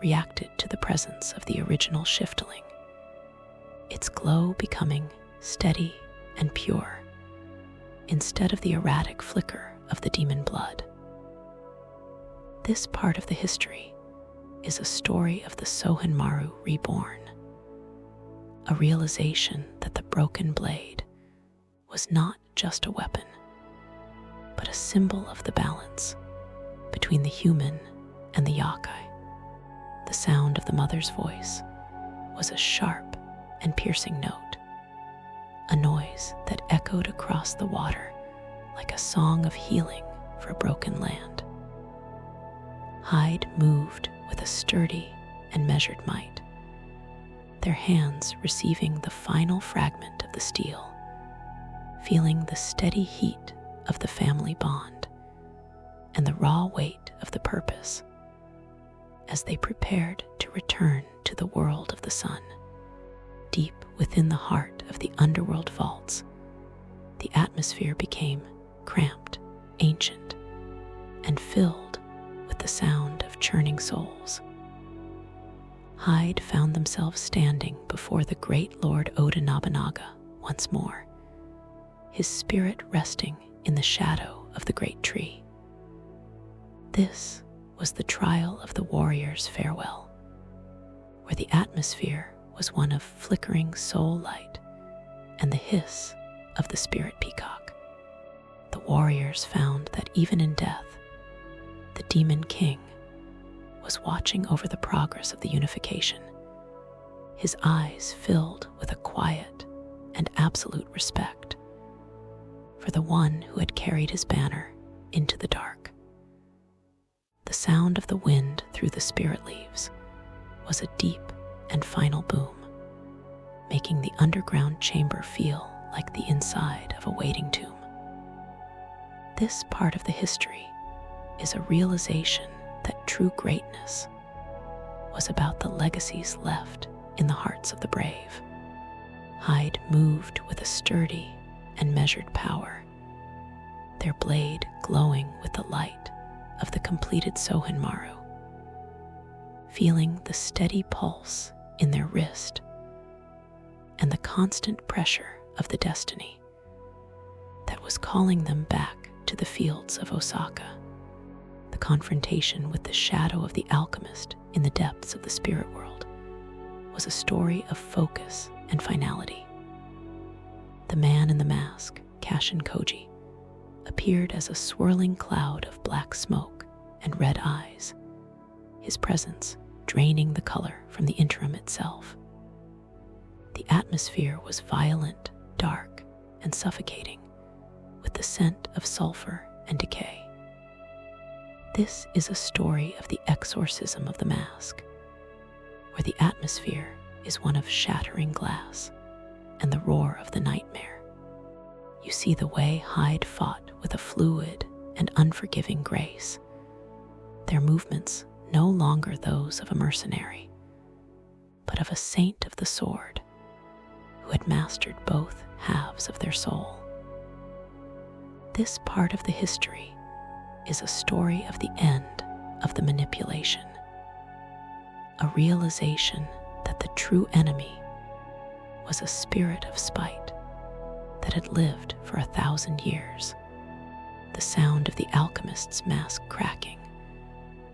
reacted to the presence of the original shiftling, its glow becoming steady and pure, instead of the erratic flicker of the demon blood. This part of the history is a story of the Sohenmaru reborn, a realization that the broken blade was not just a weapon, but a symbol of the balance between the human and the yokai. The sound of the mother's voice was a sharp and piercing note, a noise that echoed across the water like a song of healing for a broken land. Hyde moved with a sturdy and measured might, their hands receiving the final fragment of the steel, feeling the steady heat of the family bond and the raw weight of the purpose as they prepared to return to the world of the sun. Deep within the heart of the underworld vaults, the atmosphere became cramped, ancient, and filled with the sound of churning souls. Hyde found themselves standing before the great Lord Oda Nobunaga once more, his spirit resting in the shadow of the great tree. This was the trial of the warrior's farewell, where the atmosphere was one of flickering soul light and the hiss of the spirit peacock. The warriors found that even in death, the demon king was watching over the progress of the unification, his eyes filled with a quiet and absolute respect for the one who had carried his banner into the dark. The sound of the wind through the spirit leaves was a deep and final boom, making the underground chamber feel like the inside of a waiting tomb. This part of the history is a realization that true greatness was about the legacies left in the hearts of the brave. Hyde moved with a sturdy and measured power, their blade glowing with the light of the completed Sohenmaru, feeling the steady pulse in their wrist and the constant pressure of the destiny that was calling them back to the fields of Osaka. The confrontation with the shadow of the alchemist in the depths of the spirit world was a story of focus and finality. The man in the mask, Kashin Koji, appeared as a swirling cloud of black smoke and red eyes, his presence draining the color from the interim itself. The atmosphere was violent, dark, and suffocating, with the scent of sulfur and decay. This is a story of the exorcism of the mask, where the atmosphere is one of shattering glass and the roar of the nightmare. You see the way Hyde fought with a fluid and unforgiving grace, their movements no longer those of a mercenary, but of a saint of the sword who had mastered both halves of their soul. This part of the history is a story of the end of the manipulation, a realization that the true enemy was a spirit of spite that had lived for 1,000 years. The sound of the alchemist's mask cracking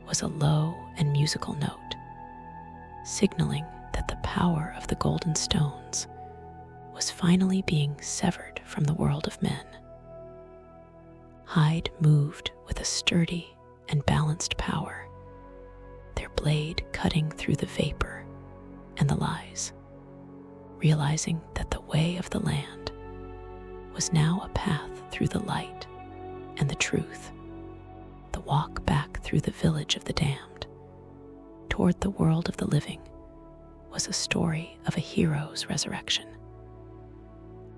was a low and musical note, signaling that the power of the golden stones was finally being severed from the world of men. Hyde moved with a sturdy and balanced power, their blade cutting through the vapor and the lies, realizing that the way of the land was now a path through the light and the truth, the walk back through the village of the damned toward the world of the living was a story of a hero's resurrection.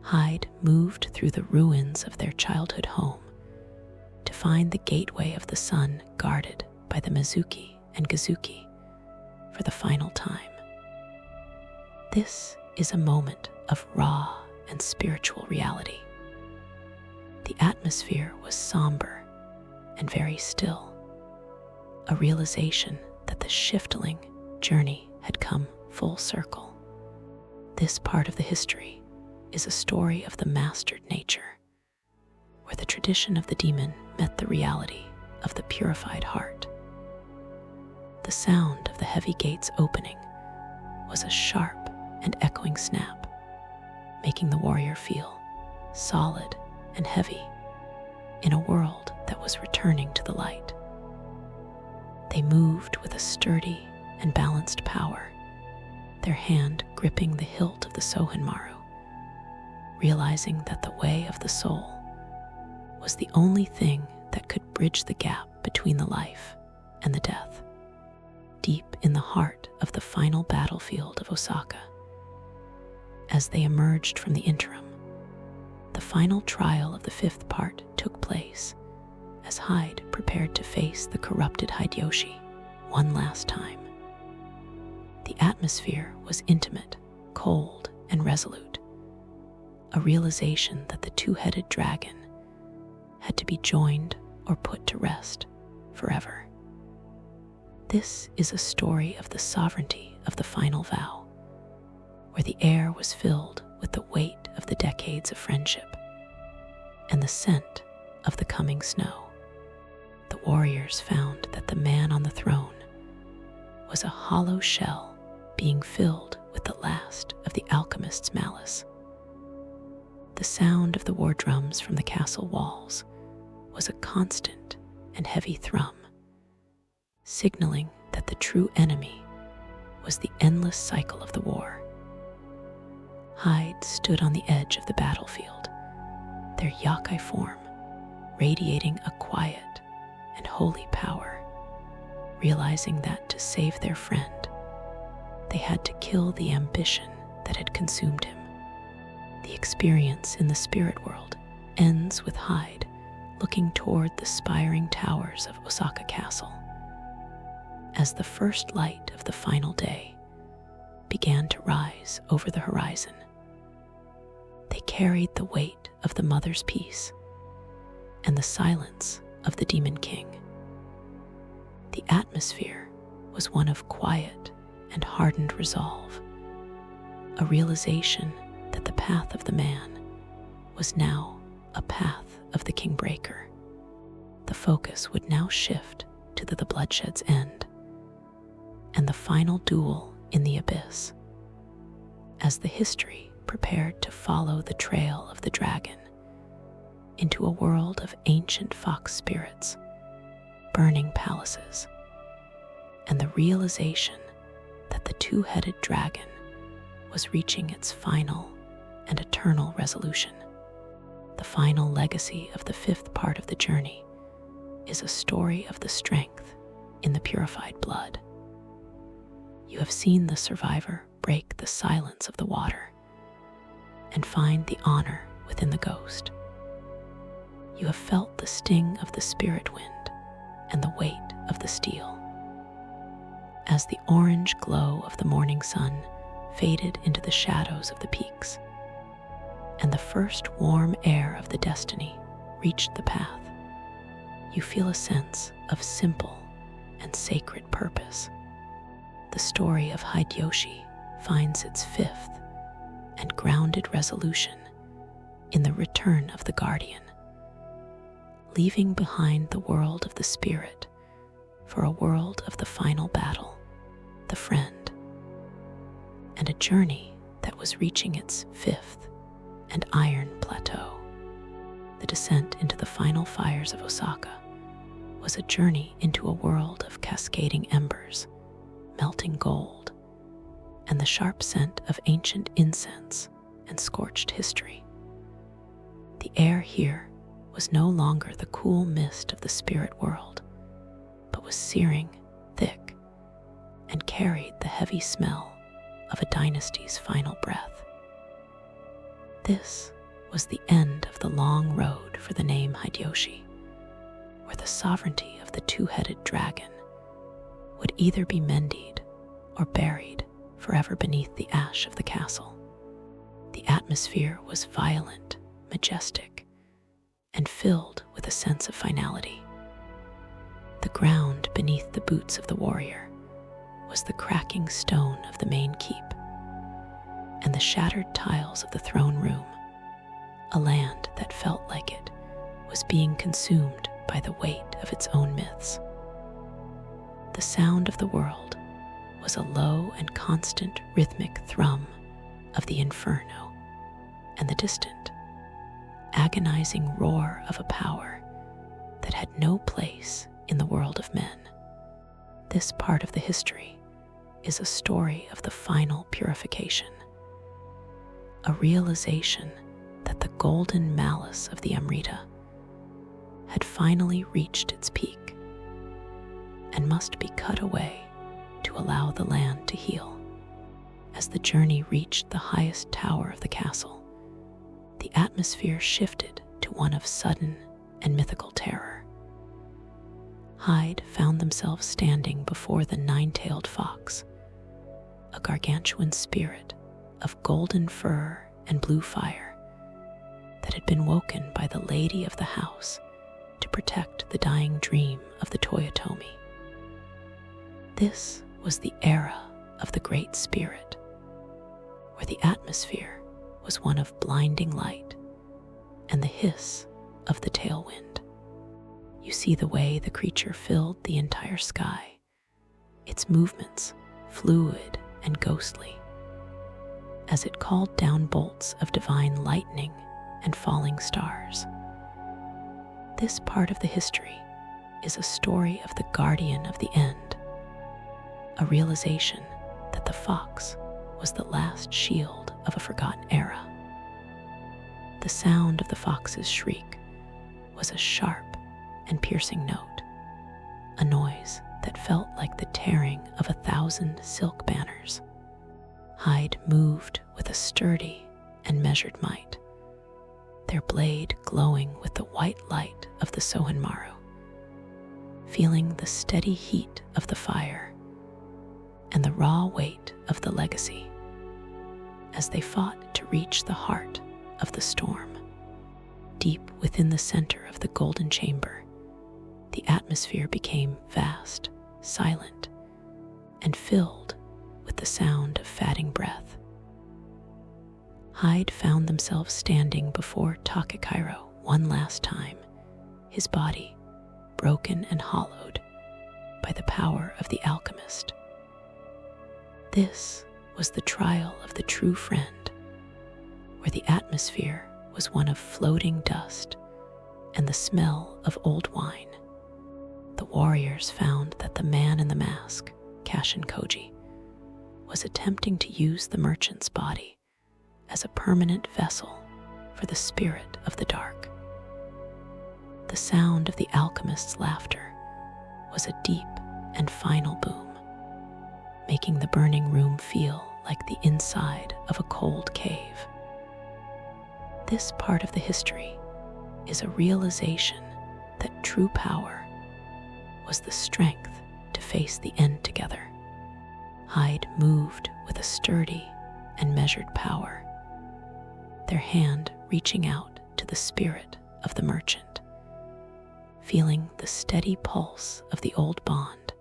Hyde moved through the ruins of their childhood home to find the gateway of the sun guarded by the Mizuki and Gazuki for the final time. This is a moment of raw and spiritual reality. The atmosphere was somber and very still, a realization that the shiftling journey had come full circle. This part of the history is a story of the mastered nature, where the tradition of the demon met the reality of the purified heart. The sound of the heavy gates opening was a sharp and echoing snap, making the warrior feel solid and heavy in a world that was returning to the light. They moved with a sturdy and balanced power, their hand gripping the hilt of the Sohenmaru, realizing that the way of the soul was the only thing that could bridge the gap between the life and the death. Deep in the heart of the final battlefield of Osaka, as they emerged from the interim, the final trial of the fifth part took place as Hyde prepared to face the corrupted Hideyoshi one last time. The atmosphere was intimate, cold, and resolute, a realization that the two-headed dragon had to be joined or put to rest forever. This is a story of the sovereignty of the final vow, where the air was filled with the weight of the decades of friendship and the scent of the coming snow. The warriors found that the man on the throne was a hollow shell being filled with the last of the alchemist's malice. The sound of the war drums from the castle walls was a constant and heavy thrum, signaling that the true enemy was the endless cycle of the war. Hyde stood on the edge of the battlefield, their yokai form radiating a quiet and holy power, realizing that to save their friend, they had to kill the ambition that had consumed him. The experience in the spirit world ends with Hyde looking toward the spiring towers of Osaka Castle as the first light of the final day began to rise over the horizon. They carried the weight of the mother's peace and the silence of the Demon King. The atmosphere was one of quiet and hardened resolve, a realization that the path of the man was now a path of the Kingbreaker. The focus would now shift to the bloodshed's end and the final duel in the abyss, as the history prepared to follow the trail of the dragon into a world of ancient fox spirits, burning palaces, and the realization the two-headed dragon was reaching its final and eternal resolution. The final legacy of the fifth part of the journey is a story of the strength in the purified blood. You have seen the survivor break the silence of the water and find the honor within the ghost. You have felt the sting of the spirit wind and the weight of the steel. As the orange glow of the morning sun faded into the shadows of the peaks, and the first warm air of the destiny reached the path, you feel a sense of simple and sacred purpose. The story of Hideyoshi finds its fifth and grounded resolution in the return of the guardian, leaving behind the world of the spirit for a world of the final battle, the friend, and a journey that was reaching its fifth and iron plateau. The descent into the final fires of Osaka was a journey into a world of cascading embers, melting gold, and the sharp scent of ancient incense and scorched history. The air here was no longer the cool mist of the spirit world, but was searing, thick, and carried the heavy smell of a dynasty's final breath. This was the end of the long road for the name Hideyoshi, where the sovereignty of the two-headed dragon would either be mended or buried forever beneath the ash of the castle. The atmosphere was violent, majestic, and filled with a sense of finality. The ground beneath the boots of the warrior was the cracking stone of the main keep, and the shattered tiles of the throne room, a land that felt like it was being consumed by the weight of its own myths. The sound of the world was a low and constant rhythmic thrum of the inferno and the distant, agonizing roar of a power that had no place in the world of men. This part of the history is a story of the final purification, a realization that the golden malice of the Amrita had finally reached its peak and must be cut away to allow the land to heal. As the journey reached the highest tower of the castle, the atmosphere shifted to one of sudden and mythical terror. Hyde found themselves standing before the nine-tailed fox, a gargantuan spirit of golden fur and blue fire that had been woken by the lady of the house to protect the dying dream of the Toyotomi. This was the era of the Great Spirit, where the atmosphere was one of blinding light and the hiss of the tailwind. You see the way the creature filled the entire sky, its movements fluid and ghostly, as it called down bolts of divine lightning and falling stars. This part of the history is a story of the guardian of the end, a realization that the fox was the last shield of a forgotten era. The sound of the fox's shriek was a sharp and piercing note, a noise that felt like the tearing of 1,000 silk banners. Hyde moved with a sturdy and measured might, their blade glowing with the white light of the Sohenmaru, feeling the steady heat of the fire and the raw weight of the legacy as they fought to reach the heart of the storm. Deep within the center of the golden chamber, the atmosphere became vast, silent, and filled with the sound of fatting breath. Hyde found themselves standing before Takekairo one last time, his body broken and hollowed by the power of the alchemist. This was the trial of the true friend, where the atmosphere was one of floating dust and the smell of old wine. The warriors found that the man in the mask, Kashin Koji, was attempting to use the merchant's body as a permanent vessel for the spirit of the dark. The sound of the alchemist's laughter was a deep and final boom, making the burning room feel like the inside of a cold cave. This part of the history is a realization that true power was the strength to face the end together. Hyde moved with a sturdy and measured power, their hand reaching out to the spirit of the merchant, feeling the steady pulse of the old bond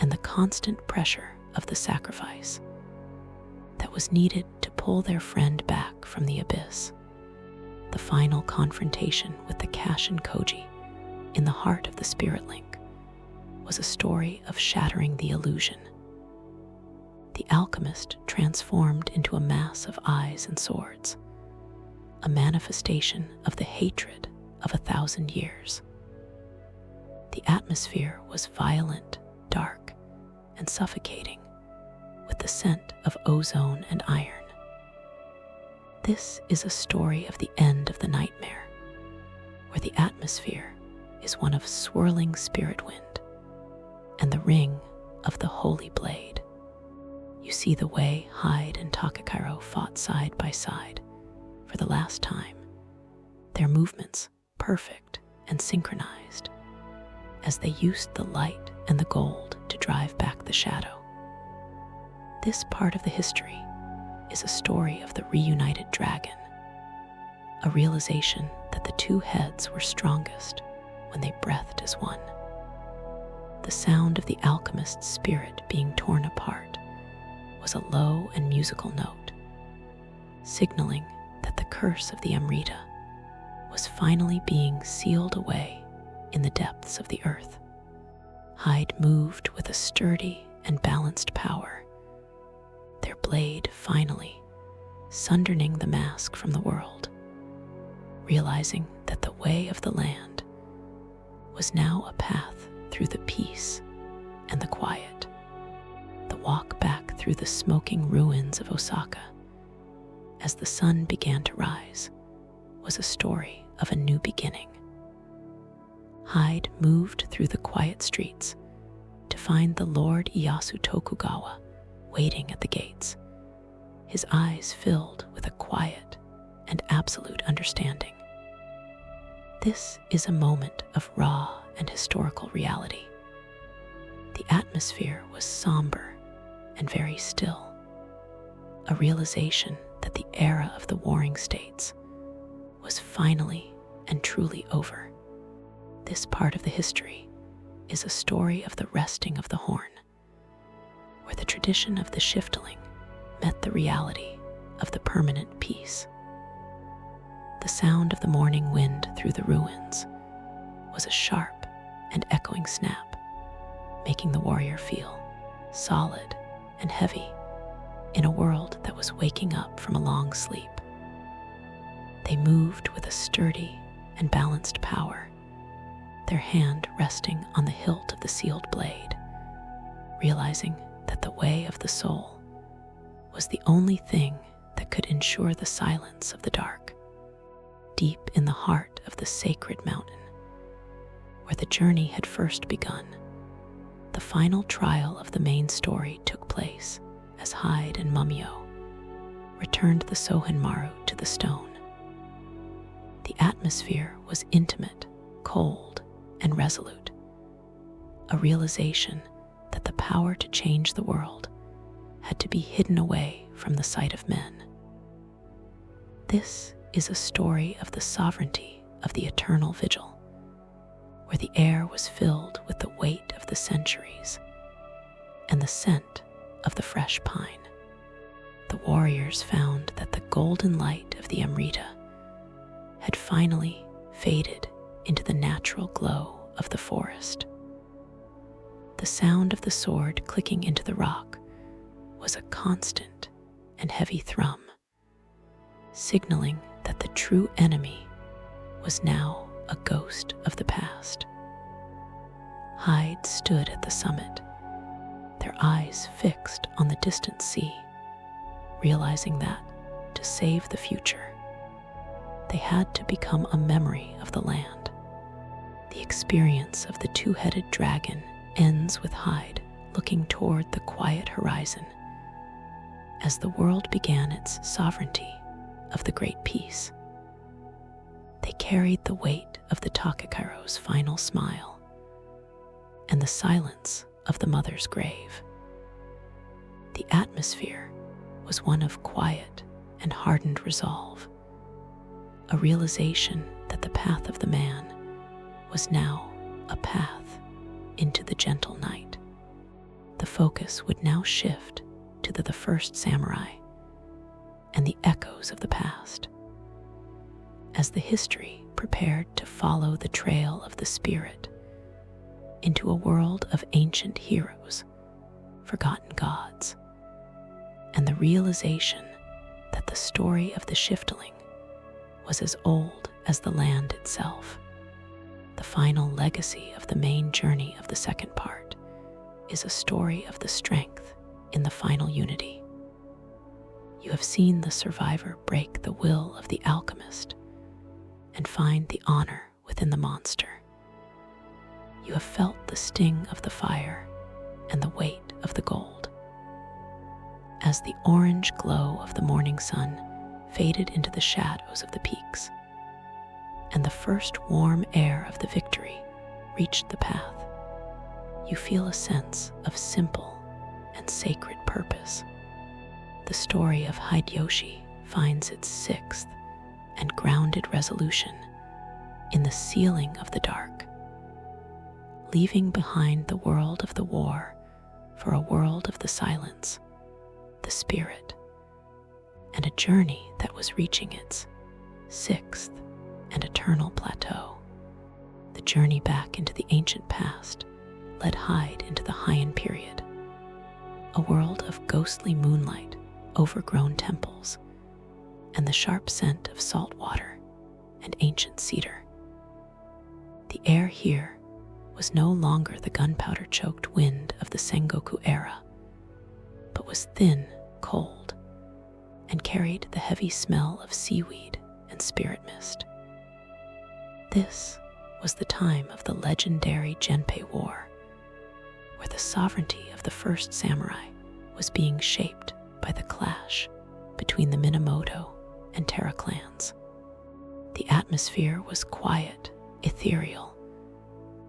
and the constant pressure of the sacrifice that was needed to pull their friend back from the abyss. The final confrontation with the Kashin Koji in the heart of the Spirit Link was a story of shattering the illusion. The alchemist transformed into a mass of eyes and swords, a manifestation of the hatred of 1,000 years. The atmosphere was violent, dark, and suffocating, with the scent of ozone and iron. This is a story of the end of the nightmare, where the atmosphere is one of swirling spirit wind and the ring of the holy blade. You see the way Hyde and Takakiro fought side by side for the last time, their movements perfect and synchronized, as they used the light and the gold to drive back the shadow. This part of the history is a story of the reunited dragon, a realization that the two heads were strongest when they breathed as one. The sound of the alchemist's spirit being torn apart was a low and musical note, signaling that the curse of the Amrita was finally being sealed away in the depths of the earth. Hyde moved with a sturdy and balanced power, their blade finally sundering the mask from the world, realizing that the way of the land was now a path through the peace and the quiet. The walk back through the smoking ruins of Osaka as the sun began to rise was a story of a new beginning. Hyde moved through the quiet streets to find the Lord Ieyasu Tokugawa waiting at the gates, his eyes filled with a quiet and absolute understanding. This is a moment of raw and historical reality. The atmosphere was somber and very still, a realization that the era of the warring states was finally and truly over. This part of the history is a story of the resting of the horn, where the tradition of the shifteling met the reality of the permanent peace. The sound of the morning wind through the ruins was a sharp and echoing snap, making the warrior feel solid and heavy in a world that was waking up from a long sleep. They moved with a sturdy and balanced power, their hand resting on the hilt of the sealed blade, realizing that the way of the soul was the only thing that could ensure the silence of the dark. Deep in the heart of the sacred mountain, where the journey had first begun, the final trial of the main story took place as Hyde and Mumio returned the Sohenmaru to the stone. The atmosphere was intimate, cold, and resolute, a realization that the power to change the world had to be hidden away from the sight of men. This is a story of the sovereignty of the eternal vigil, where the air was filled with the weight of the centuries and the scent of the fresh pine. The warriors found that the golden light of the Amrita had finally faded into the natural glow of the forest. The sound of the sword clicking into the rock was a constant and heavy thrum, signaling that the true enemy was now a ghost of the past. Hyde stood at the summit, their their eyes fixed on the distant sea, realizing that, to save the future, they had to become a memory of the land. The experience of the two-headed dragon ends with Hyde looking toward the quiet horizon as the world began its sovereignty of the Great Peace. They carried the weight of the Takekairo's final smile and the silence of the mother's grave. The atmosphere was one of quiet and hardened resolve, a realization that the path of the man was now a path into the gentle night. The focus would now shift to the first samurai and the echoes of the past, as the history prepared to follow the trail of the spirit into a world of ancient heroes, forgotten gods, and the realization that the story of the Shiftling was as old as the land itself. The final legacy of the main journey of the second part is a story of the strength in the final unity. You have seen the survivor break the will of the alchemist and find the honor within the monster. You have felt the sting of the fire and the weight of the gold. As the orange glow of the morning sun faded into the shadows of the peaks, and the first warm air of the victory reached the path, you feel a sense of simple and sacred purpose. The story of Hideyoshi finds its sixth and grounded resolution in the sealing of the dark, leaving behind the world of the war for a world of the silence, the spirit, and a journey that was reaching its sixth and eternal plateau. The journey back into the ancient past led Hyde into the Heian period, a world of ghostly moonlight, overgrown temples, and the sharp scent of salt water and ancient cedar. The air here was no longer the gunpowder-choked wind of the Sengoku era, but was thin, cold, and carried the heavy smell of seaweed and spirit mist. This was the time of the legendary Genpei War, where the sovereignty of the first samurai was being shaped by the clash between the Minamoto and Terra clans. The atmosphere was quiet, ethereal,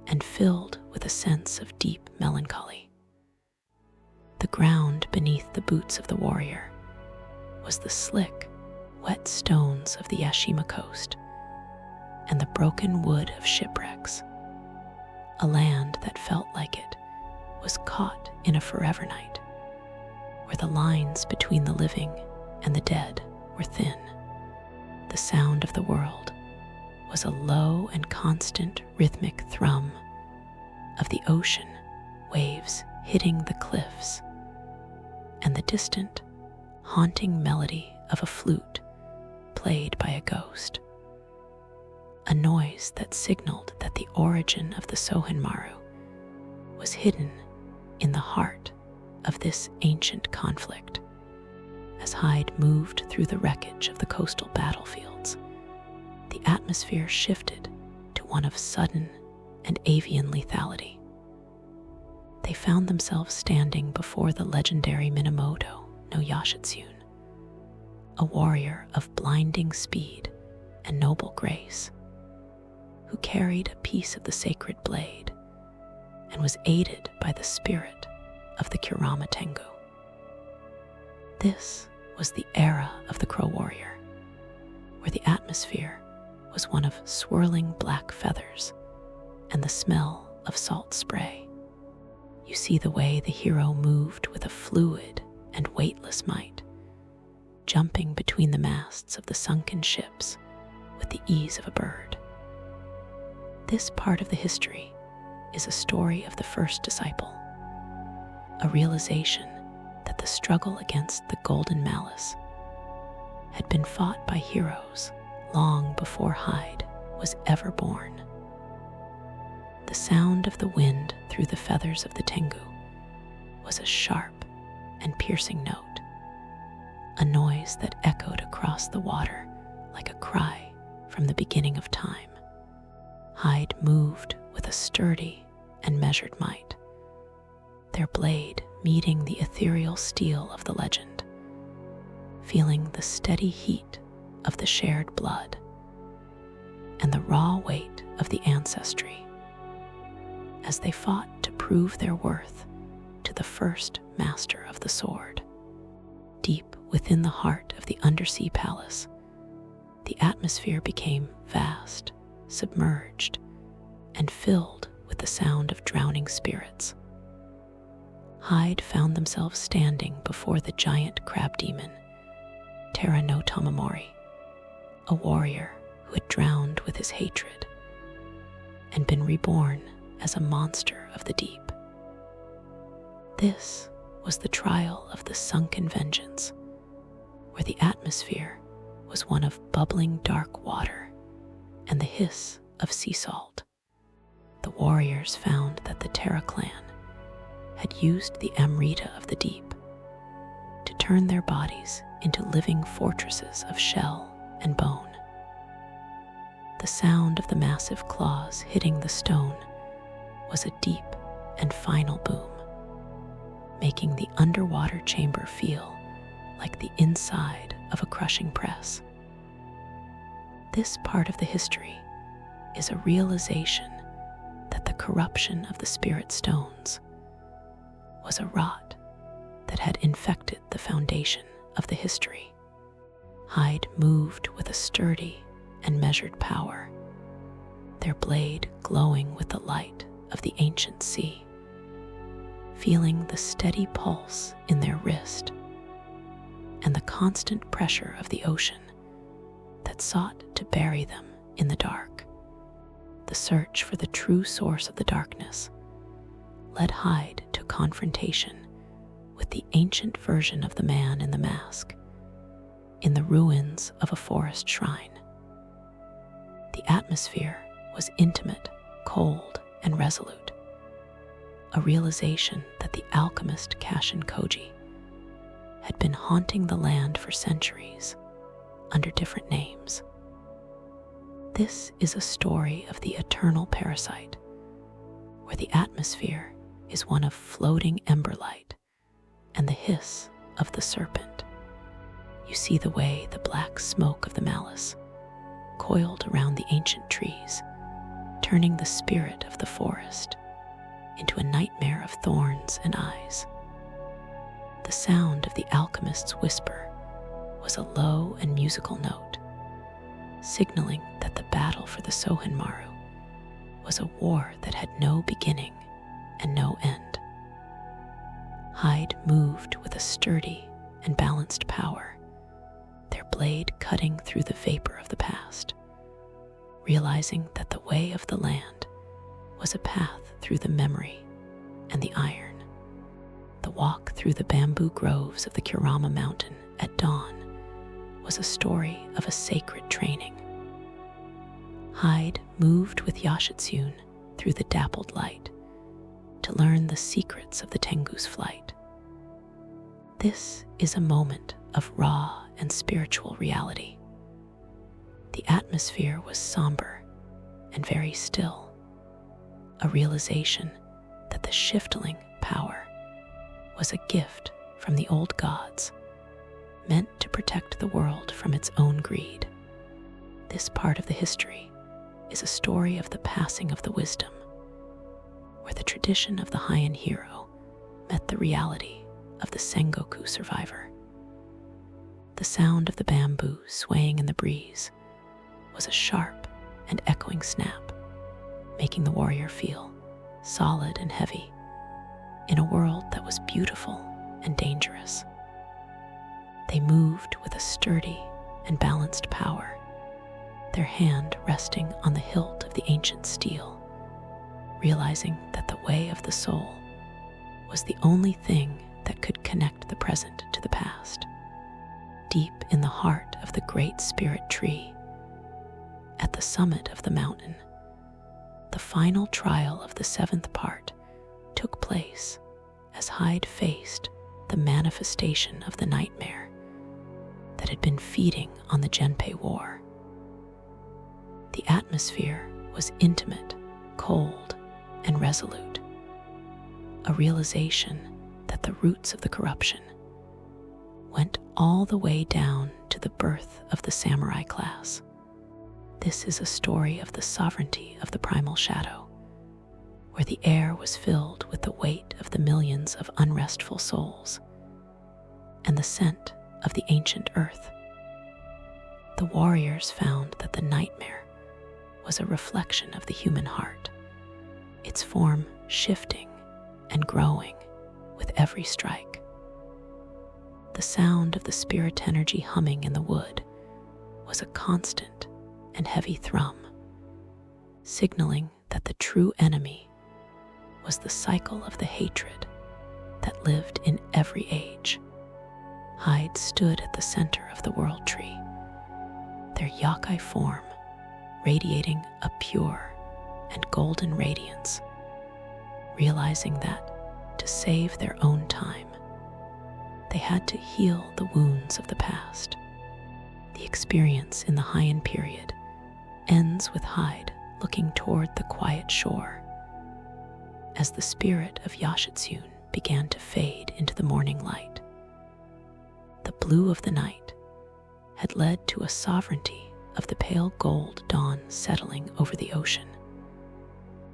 and filled with a sense of deep melancholy. The ground beneath the boots of the warrior was the slick, wet stones of the Yashima coast and the broken wood of shipwrecks, a land that felt like it was caught in a forever night, where the lines between the living and the dead were thin. The sound of the world was a low and constant rhythmic thrum of the ocean waves hitting the cliffs, and the distant, haunting melody of a flute played by a ghost, a noise that signaled that the origin of the Sohenmaru was hidden in the heart of this ancient conflict. As Hyde moved through the wreckage of the coastal battlefields, the atmosphere shifted to one of sudden and avian lethality. They found themselves standing before the legendary Minamoto no Yashitsune, a warrior of blinding speed and noble grace, who carried a piece of the sacred blade and was aided by the spirit of the Kurama Tengu. This was the era of the Crow Warrior, where the atmosphere was one of swirling black feathers and the smell of salt spray. You see the way the hero moved with a fluid and weightless might, jumping between the masts of the sunken ships with the ease of a bird. This part of the history is a story of the first disciple, a realization that the struggle against the golden malice had been fought by heroes long before Hyde was ever born. The sound of the wind through the feathers of the Tengu was was a sharp and piercing note, a noise that echoed across the water like a cry from the beginning of time. Hyde moved with a sturdy and measured might, their blade meeting the ethereal steel of the legend, feeling the steady heat of the shared blood and the raw weight of the ancestry as they fought to prove their worth to the first master of the sword. Deep within the heart of the undersea palace, the atmosphere became vast, submerged, and filled with the sound of drowning spirits. Hyde found themselves standing before the giant crab demon, Terra no Tamamori, a warrior who had drowned with his hatred and been reborn as a monster of the deep. This was the trial of the sunken vengeance, where the atmosphere was one of bubbling dark water and the hiss of sea salt. The warriors found that the Terra clan had used the Amrita of the deep to turn their bodies into living fortresses of shell and bone. The sound of the massive claws hitting the stone was a deep and final boom, making the underwater chamber feel like the inside of a crushing press. This part of the history is a realization that the corruption of the spirit stones was a rot that had infected the foundation of the history. Hyde moved with a sturdy and measured power, their blade glowing with the light of the ancient sea, feeling the steady pulse in their wrist and the constant pressure of the ocean that sought to bury them in the dark. The search for the true source of the darkness led Hyde to confrontation with the ancient version of the man in the mask in the ruins of a forest shrine. The atmosphere was intimate, cold, and resolute, a realization that the alchemist Kashin Koji had been haunting the land for centuries under different names. This is a story of the eternal parasite, where the atmosphere is one of floating emberlight and the hiss of the serpent. You see the way the black smoke of the malice coiled around the ancient trees, turning the spirit of the forest into a nightmare of thorns and eyes. The sound of the alchemist's whisper was a low and musical note, signaling that the battle for the Sohenmaru was a war that had no beginning and no end. Hyde moved with a sturdy and balanced power, their blade cutting through the vapor of the past, realizing that the way of the land was a path through the memory and the iron. The walk through the bamboo groves of the Kurama mountain at dawn was a story of a sacred training. Hyde moved with Yashitsune through the dappled light to learn the secrets of the Tengu's flight. This is a moment of raw and spiritual reality. The atmosphere was somber and very still, a realization that the shiftling power was a gift from the old gods, meant to protect the world from its own greed. This part of the history is a story of the passing of the wisdom, where the tradition of the Heian hero met the reality of the Sengoku survivor. The sound of the bamboo swaying in the breeze was a sharp and echoing snap, making the warrior feel solid and heavy in a world that was beautiful and dangerous. They moved with a sturdy and balanced power, their hand resting on the hilt of the ancient steel, realizing that the way of the soul was the only thing that could connect the present to the past. Deep in the heart of the great spirit tree, at the summit of the mountain, the final trial of the seventh part took place as Hyde faced the manifestation of the nightmare that had been feeding on the Genpei War. The atmosphere was intimate, cold, and resolute, a realization that the roots of the corruption went all the way down to the birth of the samurai class. This is a story of the sovereignty of the primal shadow, where the air was filled with the weight of the millions of unrestful souls and the scent of the ancient earth. The warriors found that the nightmare was a reflection of the human heart, its form shifting and growing with every strike. The sound of the spirit energy humming in the wood was a constant and heavy thrum, signaling that the true enemy was the cycle of the hatred that lived in every age. Hyde stood at the center of the world tree, their yokai form radiating a pure and golden radiance, realizing that to save their own time, they had to heal the wounds of the past. The experience in the Heian period ends with Hyde looking toward the quiet shore as the spirit of Yashitsune began to fade into the morning light. The blue of the night had led to a sovereignty of the pale gold dawn settling over the ocean.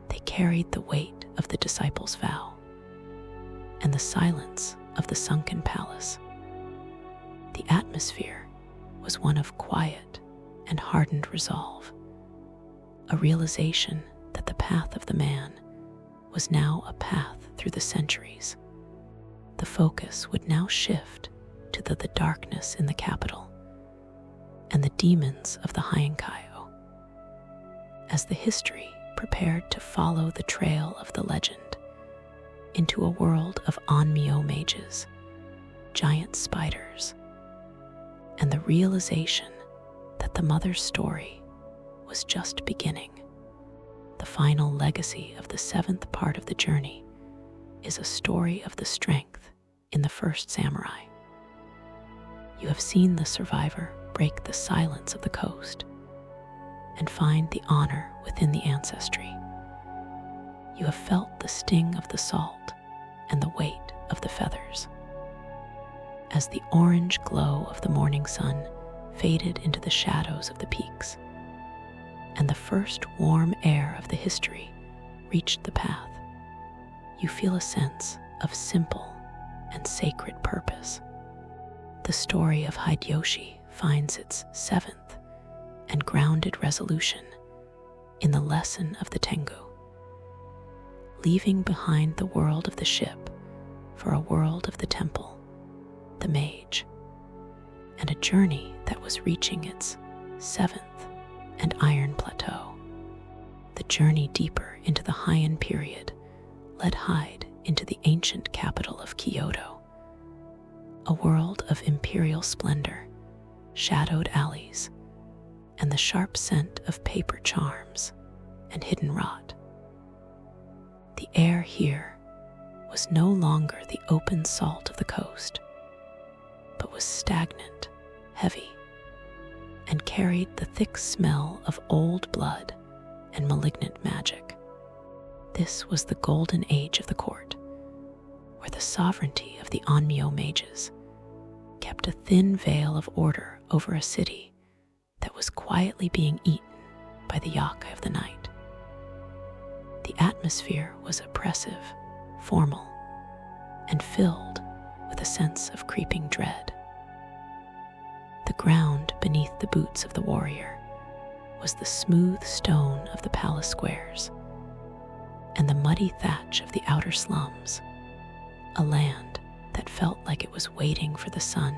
They carried the weight of the disciples' vow and the silence of the sunken palace. The atmosphere was one of quiet and hardened resolve, a realization that the path of the man was now a path through the centuries. The focus would now shift to the darkness in the capital and the demons of the Half-Yokai, as the history prepared to follow the trail of the legend into a world of Nioh mages, giant spiders, and the realization that the mother's story was just beginning. The final legacy of the seventh part of the journey is a story of the strength in the first samurai. You have seen the survivor break the silence of the coast and find the honor within the ancestry. You have felt the sting of the salt and the weight of the feathers. As the orange glow of the morning sun faded into the shadows of the peaks, and the first warm air of the history reached the path, you feel a sense of simple and sacred purpose. The story of Hideyoshi finds its seventh and grounded resolution in the lesson of the Tengu, leaving behind the world of the ship for a world of the temple, the mage, and a journey that was reaching its seventh and iron plateau. The journey deeper into the Heian period led Hyde into the ancient capital of Kyoto, a world of imperial splendor, shadowed alleys, and the sharp scent of paper charms and hidden rot. The air here was no longer the open salt of the coast, but was stagnant, heavy, and carried the thick smell of old blood and malignant magic. This was the golden age of the court, where the sovereignty of the Nioh mages kept a thin veil of order over a city that was quietly being eaten by the yokai of the night. The atmosphere was oppressive, formal, and filled with a sense of creeping dread. The ground beneath the boots of the warrior was the smooth stone of the palace squares and the muddy thatch of the outer slums, a land that felt like it was waiting for the sun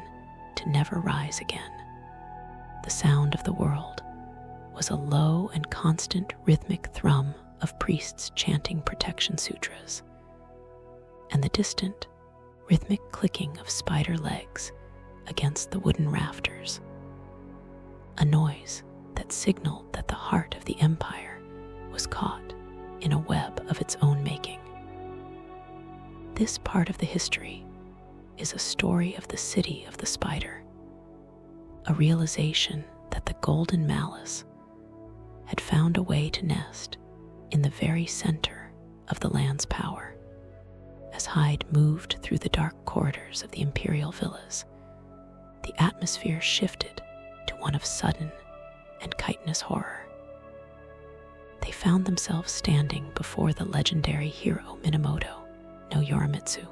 to never rise again. The sound of the world was a low and constant rhythmic thrum of priests chanting protection sutras, and the distant, rhythmic clicking of spider legs against the wooden rafters, a noise that signaled that the heart of the empire was caught in a web of its own making. This part of the history is a story of the city of the spider, a realization that the golden malice had found a way to nest in the very center of the land's power. As Hyde moved through the dark corridors of the imperial villas, the atmosphere shifted to one of sudden and chitinous horror. They found themselves standing before the legendary hero Minamoto no Yorimitsu,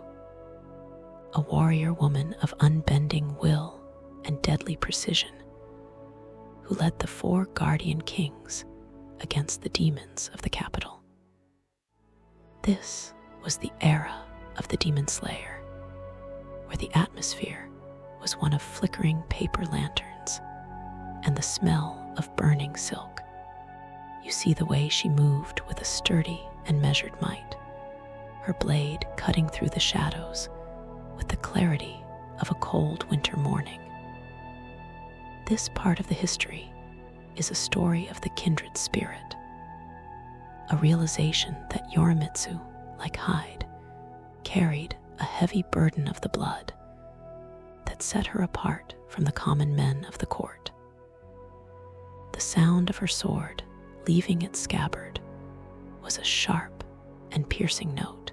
a warrior woman of unbending will and deadly precision, who led the 4 guardian kings against the demons of the capital. This was the era of the Demon Slayer, where the atmosphere was one of flickering paper lanterns and the smell of burning silk. You see the way she moved with a sturdy and measured might, her blade cutting through the shadows with the clarity of a cold winter morning. This part of the history is a story of the kindred spirit, a realization that Yorimitsu, like Hyde, carried a heavy burden of the blood that set her apart from the common men of the court. The sound of her sword leaving its scabbard was a sharp and piercing note,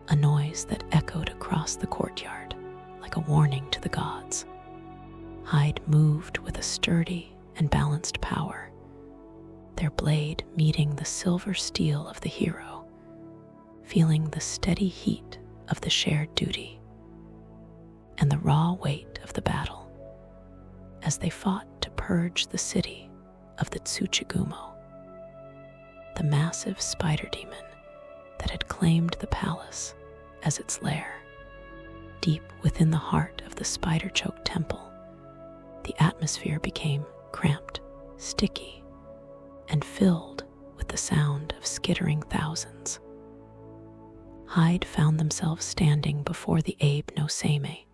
a noise that echoed across the courtyard like a warning to the gods. Hyde moved with a sturdy and balanced power, their blade meeting the silver steel of the hero, feeling the steady heat of the shared duty and the raw weight of the battle as they fought to purge the city of the Tsuchigumo, the massive spider demon that had claimed the palace as its lair. Deep within the heart of the spider-choked temple, the atmosphere became cramped, sticky, and filled with the sound of skittering thousands. Hyde found themselves standing before the Abe no Seimei,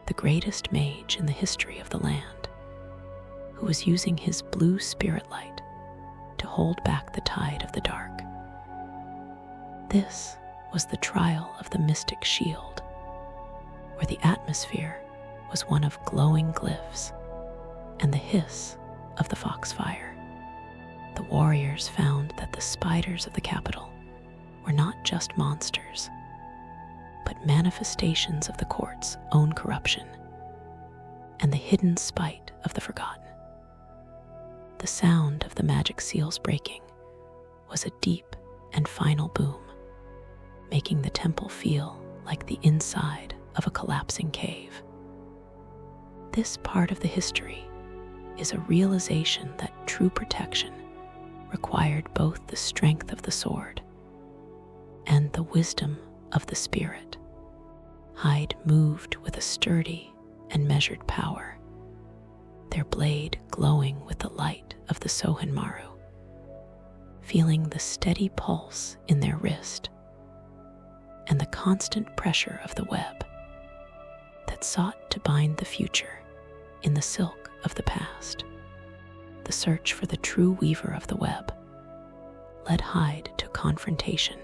the greatest mage in the history of the land, who was using his blue spirit light to hold back the tide of the dark. This was the trial of the mystic shield, where the atmosphere was one of glowing glyphs and the hiss of the foxfire. The warriors found that the spiders of the capital were not just monsters, but manifestations of the court's own corruption and the hidden spite of the forgotten. The sound of the magic seals breaking was a deep and final boom, making the temple feel like the inside of a collapsing cave. This part of the history is a realization that true protection required both the strength of the sword and the wisdom of the spirit. Hyde moved with a sturdy and measured power, their blade glowing with the light of the Sohenmaru, feeling the steady pulse in their wrist and the constant pressure of the web that sought to bind the future in the silk of the past. The search for the true weaver of the web led Hyde to confrontation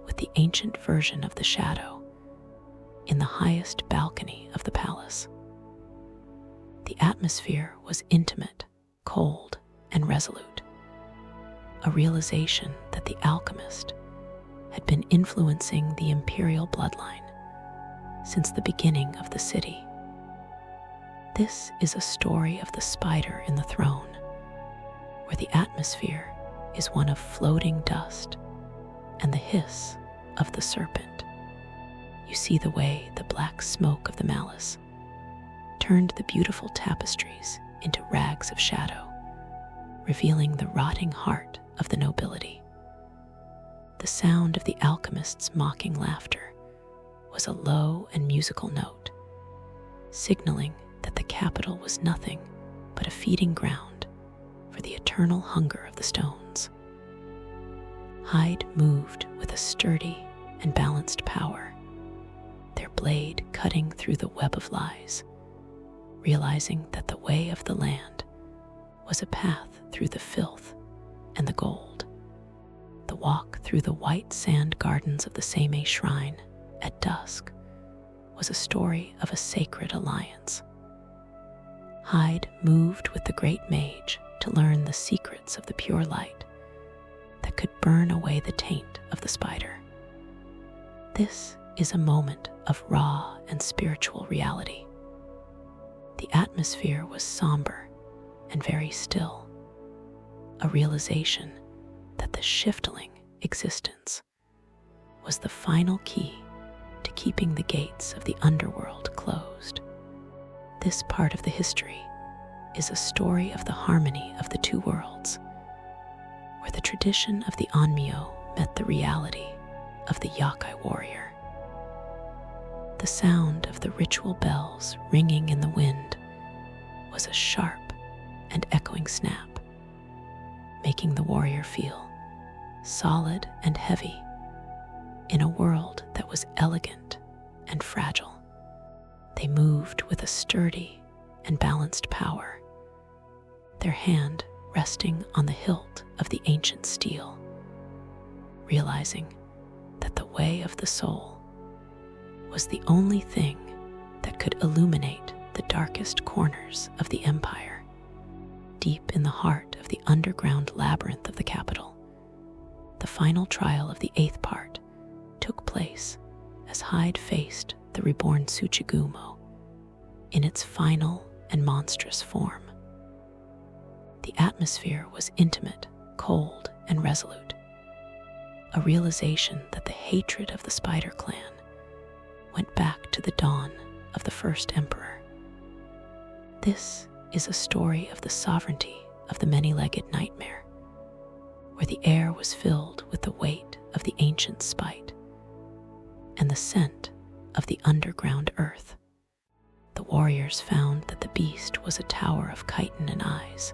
with the ancient version of the shadow in the highest balcony of the palace. The atmosphere was intimate, cold, and resolute, a realization that the alchemist had been influencing the imperial bloodline since the beginning of the city. This is a story of the spider in the throne, where the atmosphere is one of floating dust and the hiss of the serpent. You see the way the black smoke of the malice turned the beautiful tapestries into rags of shadow, revealing the rotting heart of the nobility. The sound of the alchemist's mocking laughter was a low and musical note, signaling that the capital was nothing but a feeding ground for the eternal hunger of the stones. Hyde moved with a sturdy and balanced power, their blade cutting through the web of lies, realizing that the way of the land was a path through the filth and the gold. The walk through the white sand gardens of the Seimei Shrine at dusk was a story of a sacred alliance. Hyde moved with the great mage to learn the secrets of the pure light that could burn away the taint of the spider. This is a moment of raw and spiritual reality. The atmosphere was somber and very still, a realization that the shiftling existence was the final key to keeping the gates of the underworld closed. This part of the history is a story of the harmony of the two worlds, where the tradition of the Nioh met the reality of the Yokai warrior. The sound of the ritual bells ringing in the wind was a sharp and echoing snap, making the warrior feel solid and heavy in a world that was elegant and fragile. They moved with a sturdy and balanced power, their hand resting on the hilt of the ancient steel, realizing that the way of the soul was the only thing that could illuminate the darkest corners of the empire. Deep in the heart of the underground labyrinth of the capital, the final trial of the 8th part took place as Hyde faced the reborn Tsuchigumo in its final and monstrous form. The atmosphere was intimate, cold, and resolute, a realization that the hatred of the Spider Clan went back to the dawn of the first emperor. This is a story of the sovereignty of the many-legged nightmare, where the air was filled with the weight of the ancient spite and the scent of the underground earth. The warriors found that the beast was a tower of chitin and eyes,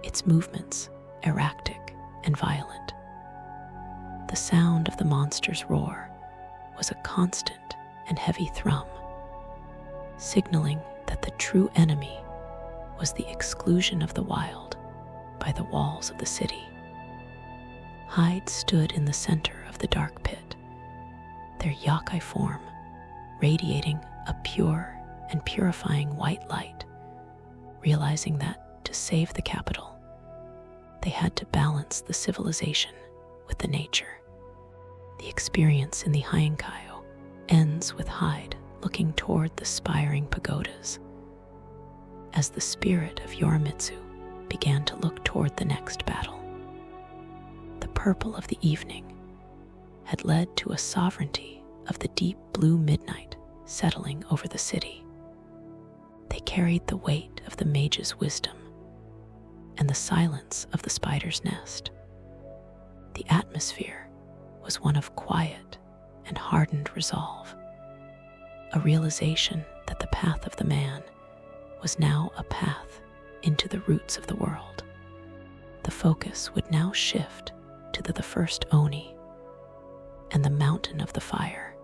its movements erratic and violent. The sound of the monster's roar was a constant and heavy thrum, signaling that the true enemy was the exclusion of the wild by the walls of the city. Hyde stood in the center of the dark pit, their yokai form radiating a pure and purifying white light, realizing that to save the capital, they had to balance the civilization with the nature. The experience in the Half-Yokai ends with Hyde looking toward the spiring pagodas, as the spirit of Yorimitsu began to look toward the next battle. The purple of the evening had led to a sovereignty of the deep blue midnight settling over the city. They carried the weight of the mage's wisdom and the silence of the spider's nest. The atmosphere was one of quiet and hardened resolve, a realization that the path of the man was now a path into the roots of the world. The focus would now shift to the first Oni and the mountain of the fire,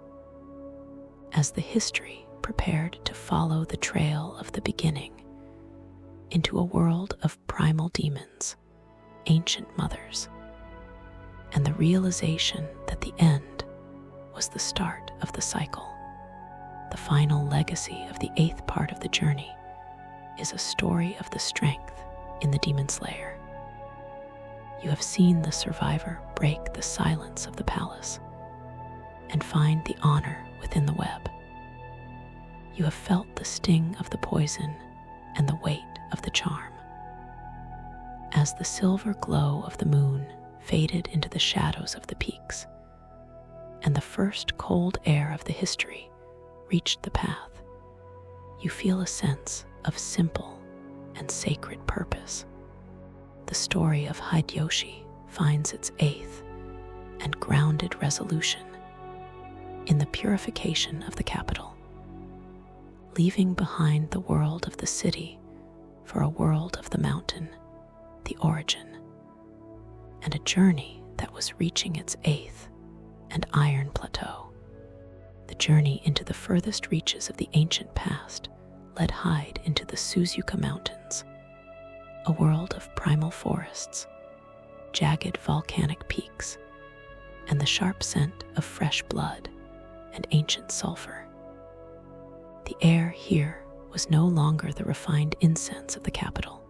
as the history prepared to follow the trail of the beginning into a world of primal demons, ancient mothers, and the realization that the end was the start of the cycle. The final legacy of the 8th part of the journey is a story of the strength in the demon slayer. You have seen the survivor break the silence of the palace and find the honor within the web. You have felt the sting of the poison and the weight of the charm. As the silver glow of the moon faded into the shadows of the peaks, and the first cold air of the history reached the path, you feel a sense of simple and sacred purpose. The story of Hideyoshi finds its 8th and grounded resolution in the purification of the capital, leaving behind the world of the city for a world of the mountain, the origin, and a journey that was reaching its 8th and iron plateau. The journey into the furthest reaches of the ancient past led Hyde into the Suzuka Mountains, a world of primal forests, jagged volcanic peaks, and the sharp scent of fresh blood and ancient sulfur. The air here was no longer the refined incense of the capital,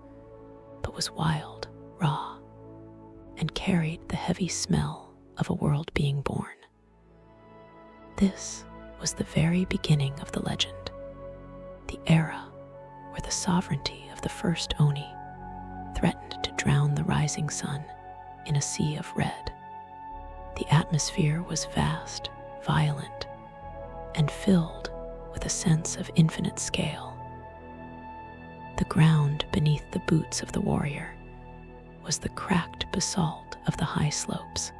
but was wild, raw, and carried the heavy smell of a world being born. This was the very beginning of the legend, the era where the sovereignty of the first Oni threatened to drown the rising sun in a sea of red. The atmosphere was vast, violent, and filled with a sense of infinite scale. The ground beneath the boots of the warrior was the cracked basalt of the high slopes,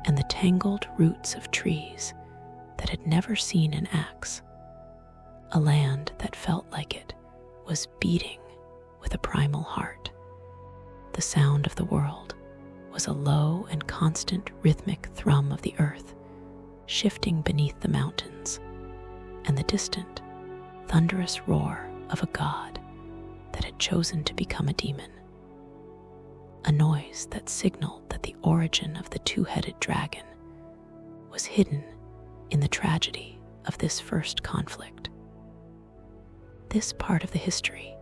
and the tangled roots of trees that had never seen an axe. A land that felt like it was beating with a primal heart. The sound of the world was a low and constant rhythmic thrum of the earth, shifting beneath the mountains, and the distant, thunderous roar of a god that had chosen to become a demon. A noise that signaled that the origin of the two-headed dragon was hidden in the tragedy of this first conflict. This part of the history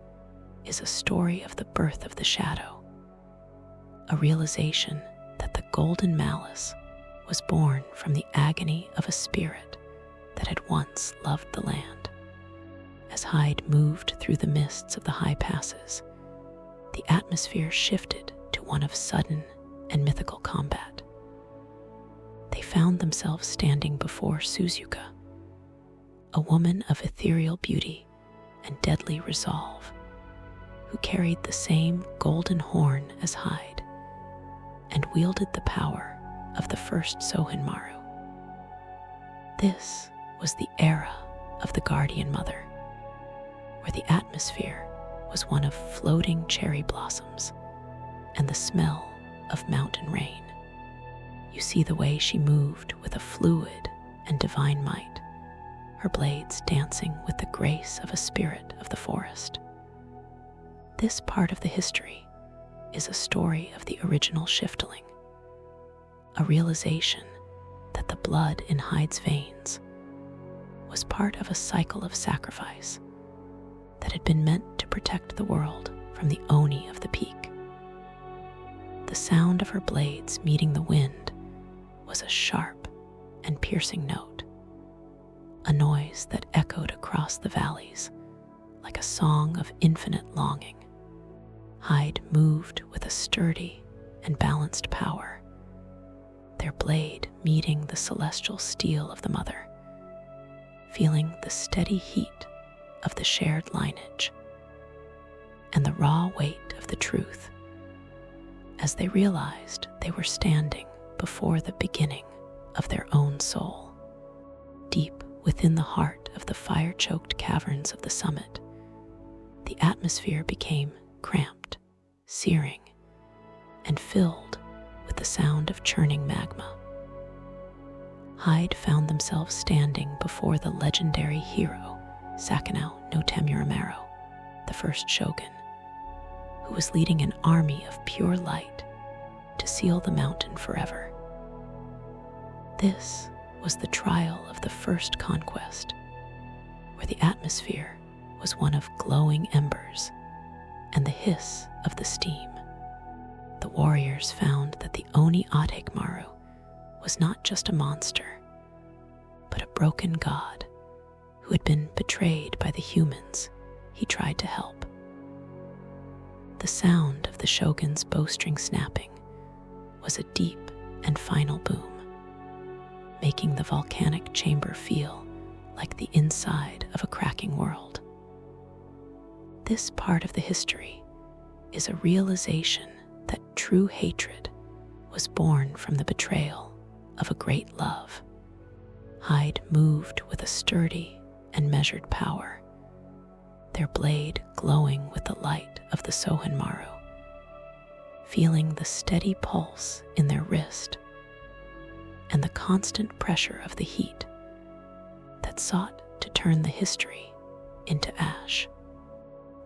is a story of the birth of the shadow, a realization that the golden malice was born from the agony of a spirit that had once loved the land. As Hyde moved through the mists of the high passes, the atmosphere shifted to one of sudden and mythical combat. They found themselves standing before Suzuka, a woman of ethereal beauty and deadly resolve, who carried the same golden horn as Hyde and wielded the power of the first Sohenmaru. This was the era of the Guardian Mother, where the atmosphere was one of floating cherry blossoms and the smell of mountain rain. You see the way she moved with a fluid and divine might, her blades dancing with the grace of a spirit of the forest. This part of the history is a story of the original Shifteling, a realization that the blood in Hyde's veins was part of a cycle of sacrifice that had been meant to protect the world from the Oni of the peak. The sound of her blades meeting the wind was a sharp and piercing note, a noise that echoed across the valleys like a song of infinite longing. Hyde moved with a sturdy and balanced power, their blade meeting the celestial steel of the mother, feeling the steady heat of the shared lineage and the raw weight of the truth, as they realized they were standing before the beginning of their own soul. Deep within the heart of the fire-choked caverns of the summit, the atmosphere became cramped, searing, and filled with the sound of churning magma. Hyde found themselves standing before the legendary hero, Sakanao no Temuramaru, the first shogun, who was leading an army of pure light to seal the mountain forever. This was the trial of the first conquest, where the atmosphere was one of glowing embers and the hiss of the steam. The warriors found that the Oni Adhikmaru was not just a monster, but a broken god who had been betrayed by the humans he tried to help. The sound of the shogun's bowstring snapping was a deep and final boom, making the volcanic chamber feel like the inside of a cracking world. This part of the history is a realization that true hatred was born from the betrayal of a great love. Hyde moved with a sturdy and measured power, their blade glowing with the light of the Sohenmaru, feeling the steady pulse in their wrist and the constant pressure of the heat that sought to turn the history into ash.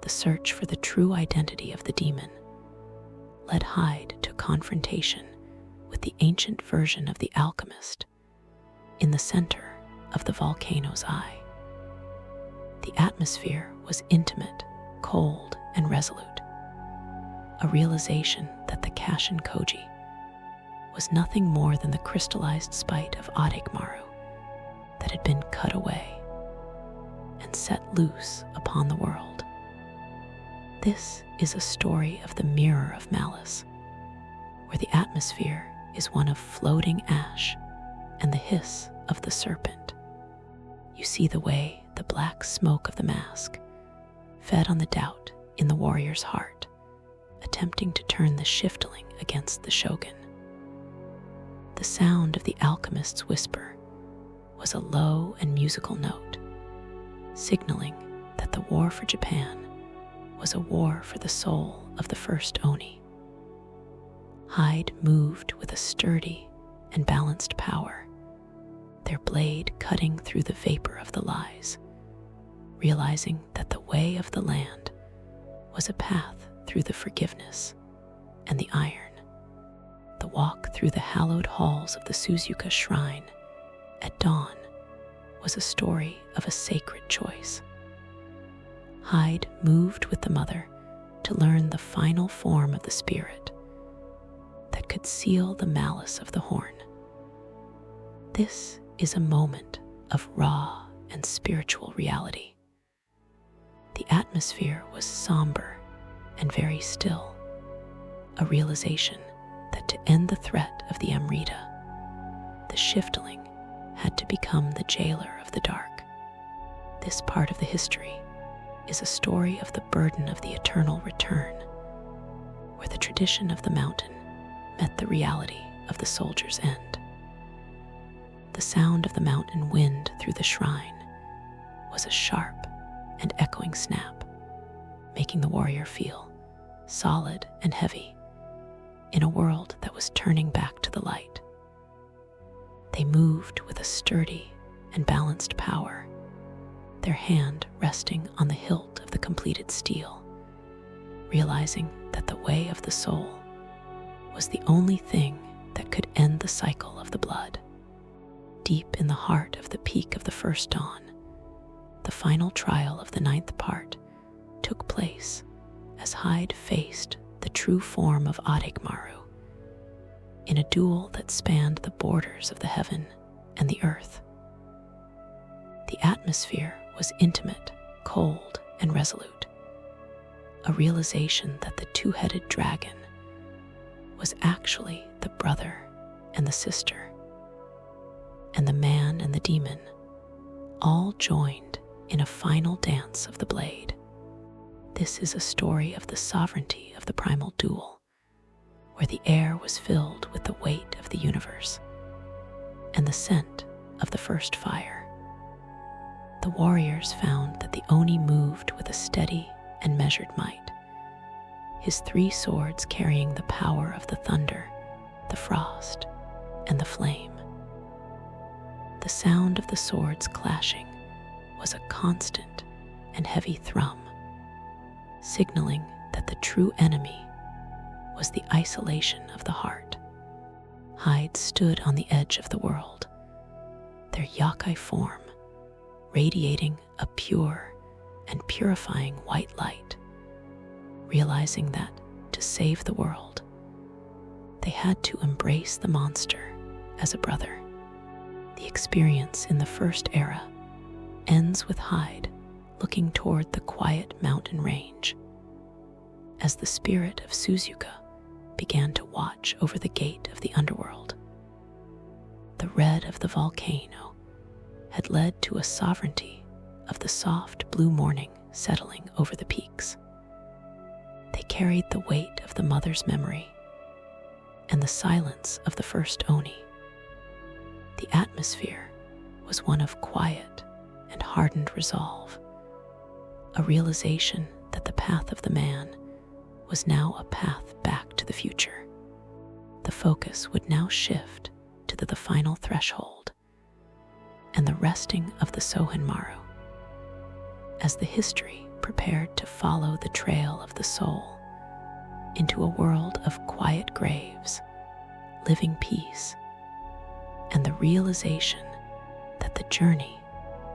The search for the true identity of the demon led Hyde to confrontation with the ancient version of the alchemist in the center of the volcano's eye. The atmosphere was intimate, cold, and resolute, a realization that the Kashin Koji was nothing more than the crystallized spite of Adikmaru that had been cut away and set loose upon the world. This is a story of the mirror of malice, where the atmosphere is one of floating ash and the hiss of the serpent. You see the way the black smoke of the mask fed on the doubt in the warrior's heart, attempting to turn the shifteling against the shogun. The sound of the alchemist's whisper was a low and musical note, signaling that the war for Japan was a war for the soul of the first Oni. Hyde moved with a sturdy and balanced power, their blade cutting through the vapor of the lies, realizing that the way of the land was a path through the forgiveness and the iron. The walk through the hallowed halls of the Suzuka shrine at dawn was a story of a sacred choice. Hyde moved with the mother to learn the final form of the spirit that could seal the malice of the horn. This is a moment of raw and spiritual reality. The atmosphere was somber and very still, a realization that to end the threat of the Amrita, the shifteling had to become the jailer of the dark. This part of the history is a story of the burden of the eternal return, where the tradition of the mountain met the reality of the soldier's end. The sound of the mountain wind through the shrine was a sharp and echoing snap, making the warrior feel solid and heavy in a world that was turning back to the light. They moved with a sturdy and balanced power, their hand resting on the hilt of the completed steel, realizing that the way of the soul was the only thing that could end the cycle of the blood. Deep in the heart of the peak of the first dawn, the final trial of the ninth part took place as Hyde faced the true form of Adikmaru in a duel that spanned the borders of the heaven and the earth. The atmosphere was intimate, cold, and resolute, a realization that the two-headed dragon was actually the brother and the sister, and the man and the demon all joined in a final dance of the blade. This is a story of the sovereignty of the primal duel, where the air was filled with the weight of the universe and the scent of the first fire. The warriors found that the Oni moved with a steady and measured might, his three swords carrying the power of the thunder, the frost, and the flame. The sound of the swords clashing was a constant and heavy thrum, signaling that the true enemy was the isolation of the heart. Hyde stood on the edge of the world, their yokai form radiating a pure and purifying white light, realizing that to save the world, they had to embrace the monster as a brother. The experience in the first era ends with Hyde looking toward the quiet mountain range as the spirit of Suzuka began to watch over the gate of the underworld. The red of the volcano had led to a sovereignty of the soft blue morning settling over the peaks. They carried the weight of the mother's memory and the silence of the first Oni. The atmosphere was one of quiet and hardened resolve, a realization that the path of the man was now a path back to the future. The focus would now shift to the final threshold and the resting of the Sohenmaru, as the history prepared to follow the trail of the soul into a world of quiet graves, living peace, and the realization that the journey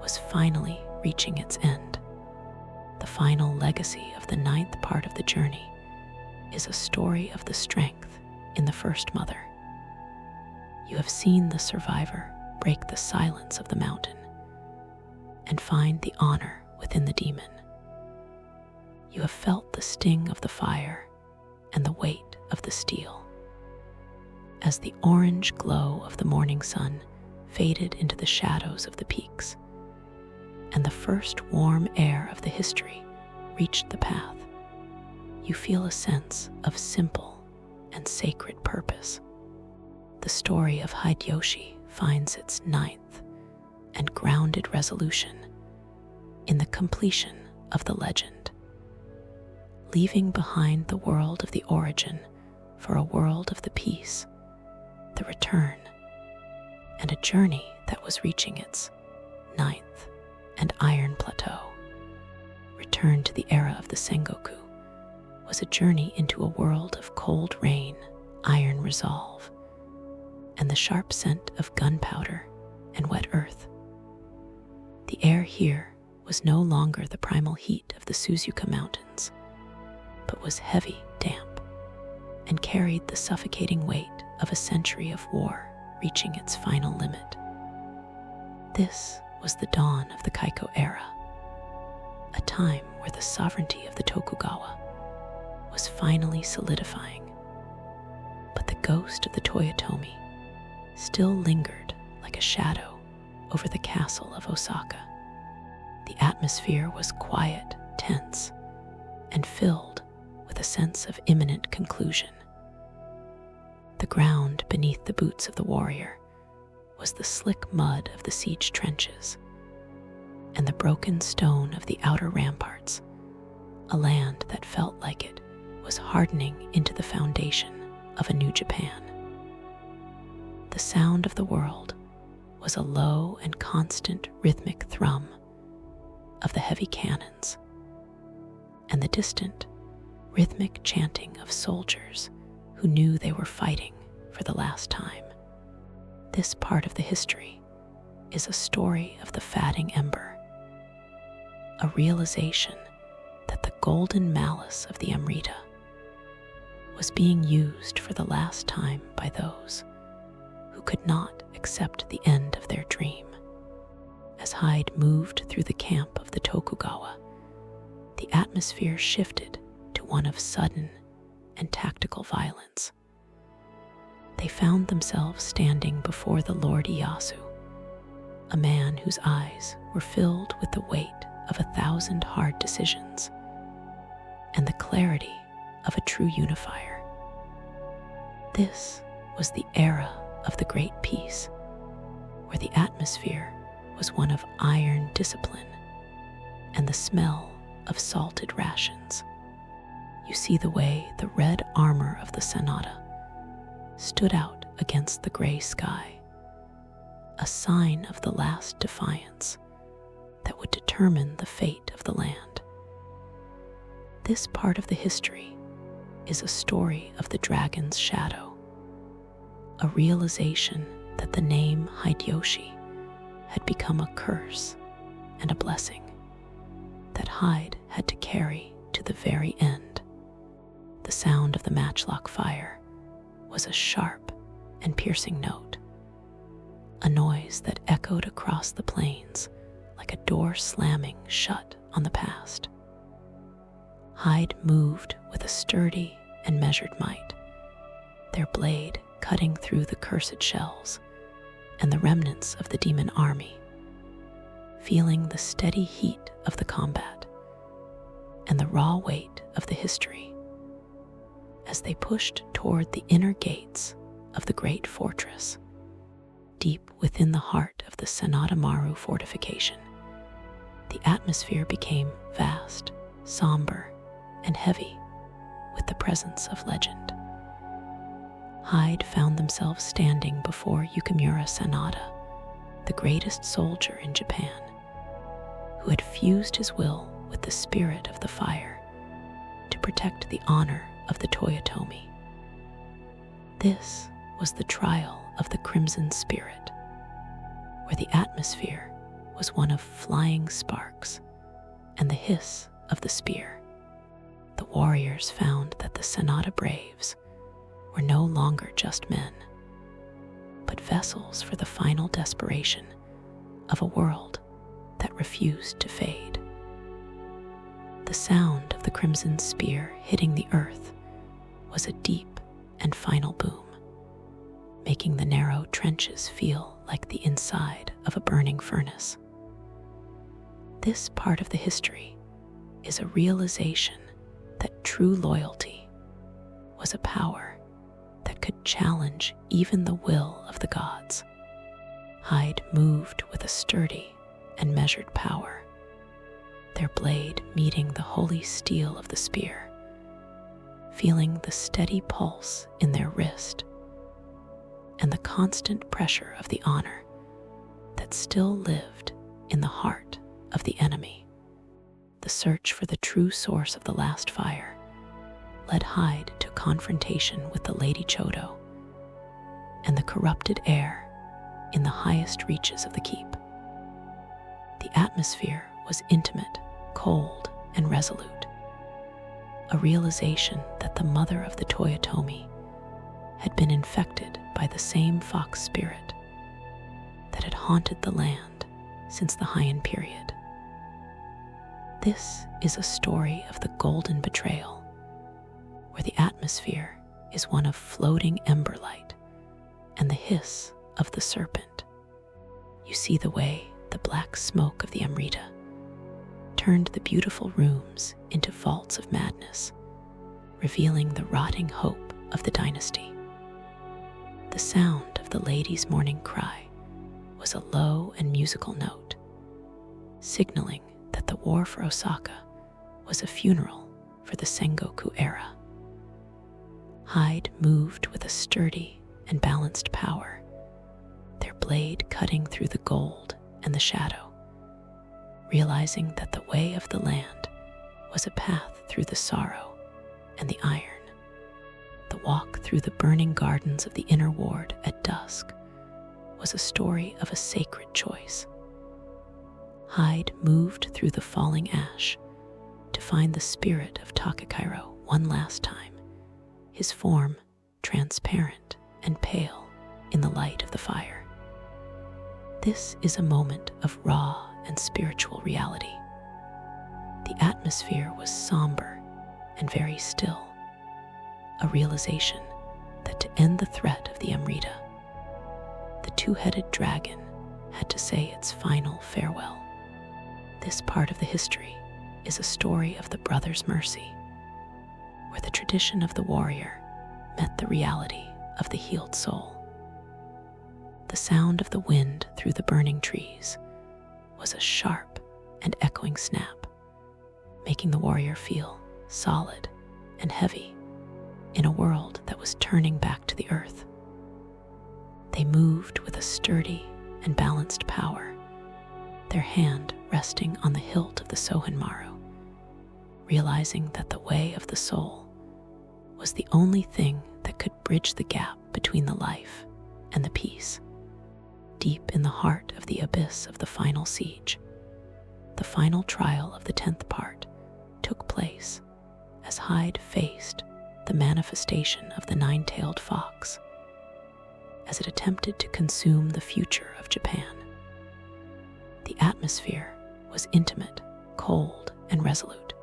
was finally reaching its end. The final legacy of the ninth part of the journey is a story of the strength in the first mother. You have seen the survivor break the silence of the mountain and find the honor within the demon. You have felt the sting of the fire and the weight of the steel. As the orange glow of the morning sun faded into the shadows of the peaks, and the first warm air of the history reached the path, you feel a sense of simple and sacred purpose. The story of Hideyoshi finds its ninth and grounded resolution in the completion of the legend, leaving behind the world of the origin for a world of the peace, the return, and a journey that was reaching its ninth and iron plateau. Return to the era of the Sengoku was a journey into a world of cold rain, iron resolve, and the sharp scent of gunpowder and wet earth. The air here was no longer the primal heat of the Suzuka Mountains, but was heavy, damp, and carried the suffocating weight of a century of war reaching its final limit. This was the dawn of the Kaiko era, a time where the sovereignty of the Tokugawa was finally solidifying. But the ghost of the Toyotomi still lingered like a shadow over the castle of Osaka. The atmosphere was quiet, tense, and filled with a sense of imminent conclusion. The ground beneath the boots of the warrior was the slick mud of the siege trenches and the broken stone of the outer ramparts, a land that felt like it was hardening into the foundation of a new Japan. The sound of the world was a low and constant rhythmic thrum of the heavy cannons and the distant rhythmic chanting of soldiers who knew they were fighting for the last time. This part of the history is a story of the fading ember, a realization that the golden malice of the Amrita was being used for the last time by those who could not accept the end of their dream. As Hyde moved through the camp of the Tokugawa, the atmosphere shifted to one of sudden and tactical violence. They found themselves standing before the Lord Ieyasu, a man whose eyes were filled with the weight of 1,000 hard decisions and the clarity of a true unifier. This was the era of the Great Peace, where the atmosphere was one of iron discipline and the smell of salted rations. You see the way the red armor of the Sanada stood out against the gray sky, a sign of the last defiance that would determine the fate of the land. This part of the history is a story of the dragon's shadow, a realization that the name Hideyoshi had become a curse and a blessing that Hyde had to carry to the very end. The sound of the matchlock fire was a sharp and piercing note, a noise that echoed across the plains like a door slamming shut on the past. Hyde moved with a sturdy and measured might, their blade cutting through the cursed shells and the remnants of the demon army, feeling the steady heat of the combat and the raw weight of the history as they pushed toward the inner gates of the great fortress. Deep within the heart of the Sanadamaru fortification, the atmosphere became vast, somber, and heavy with the presence of legend. Hyde found themselves standing before Yukimura Sanada, the greatest soldier in Japan, who had fused his will with the spirit of the fire to protect the honor of the Toyotomi. This was the trial of the Crimson Spirit, where the atmosphere was one of flying sparks and the hiss of the spear. The warriors found that the Sonata Braves were no longer just men, but vessels for the final desperation of a world that refused to fade. The sound of the crimson spear hitting the earth was a deep and final boom, making the narrow trenches feel like the inside of a burning furnace. This part of the history is a realization that true loyalty was a power that could challenge even the will of the gods. Hyde moved with a sturdy and measured power, their blade meeting the holy steel of the spear, feeling the steady pulse in their wrist and the constant pressure of the honor that still lived in the heart of the enemy. The search for the true source of the last fire led Hyde to confrontation with the Lady Chodo and the corrupted air in the highest reaches of the keep. The atmosphere was intimate, cold, and resolute, a realization that the mother of the Toyotomi had been infected by the same fox spirit that had haunted the land since the Heian period. This is a story of the golden betrayal, where the atmosphere is one of floating ember light and the hiss of the serpent. You see the way the black smoke of the Amrita turned the beautiful rooms into vaults of madness, revealing the rotting hope of the dynasty. The sound of the lady's morning cry was a low and musical note, signaling that the war for Osaka was a funeral for the Sengoku era. Hyde moved with a sturdy and balanced power, their blade cutting through the gold and the shadow, realizing that the way of the land was a path through the sorrow and the iron. The walk through the burning gardens of the inner ward at dusk was a story of a sacred choice. Hyde moved through the falling ash to find the spirit of Takakairo one last time, his form transparent and pale in the light of the fire. This is a moment of raw and spiritual reality. The atmosphere was somber and very still, a realization that to end the threat of the Amrita, the two-headed dragon had to say its final farewell. This part of the history is a story of the brother's mercy, where the tradition of the warrior met the reality of the healed soul. The sound of the wind through the burning trees was a sharp and echoing snap, making the warrior feel solid and heavy in a world that was turning back to the earth. They moved with a sturdy and balanced power, their hand resting on the hilt of the Sohenmaru, realizing that the way of the soul was the only thing that could bridge the gap between the life and the peace. Deep in the heart of the abyss of the final siege, the final trial of the 10th part took place as Hyde faced the manifestation of the nine-tailed fox as it attempted to consume the future of Japan. The atmosphere was intimate, cold, and resolute,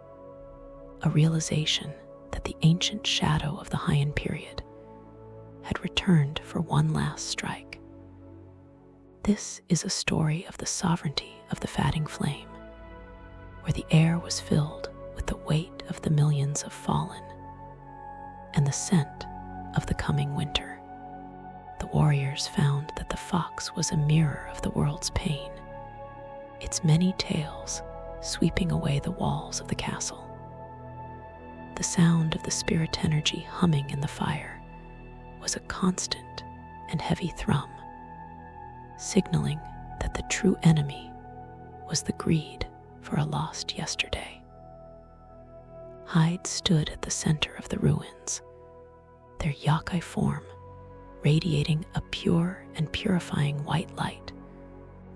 a realization that the ancient shadow of the Heian period had returned for one last strike. This is a story of the sovereignty of the fatting flame, where the air was filled with the weight of the millions of fallen and the scent of the coming winter. The warriors found that the fox was a mirror of the world's pain, its many tails sweeping away the walls of the castle. The sound of the spirit energy humming in the fire was a constant and heavy thrum, signaling that the true enemy was the greed for a lost yesterday. Hyde stood at the center of the ruins, their yokai form radiating a pure and purifying white light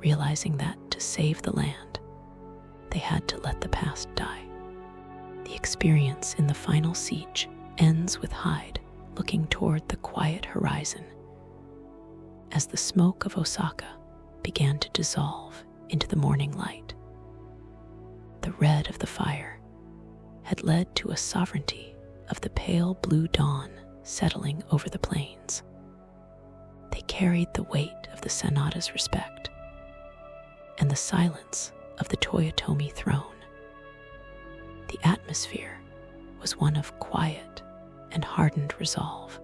realizing that to save the land, they had to let the past die. The experience in the final siege ends with Hyde looking toward the quiet horizon as the smoke of Osaka began to dissolve into the morning light. The red of the fire had led to a sovereignty of the pale blue dawn settling over the plains. They carried the weight of the Sanada's respect and the silence of the Toyotomi throne. The atmosphere was one of quiet and hardened resolve,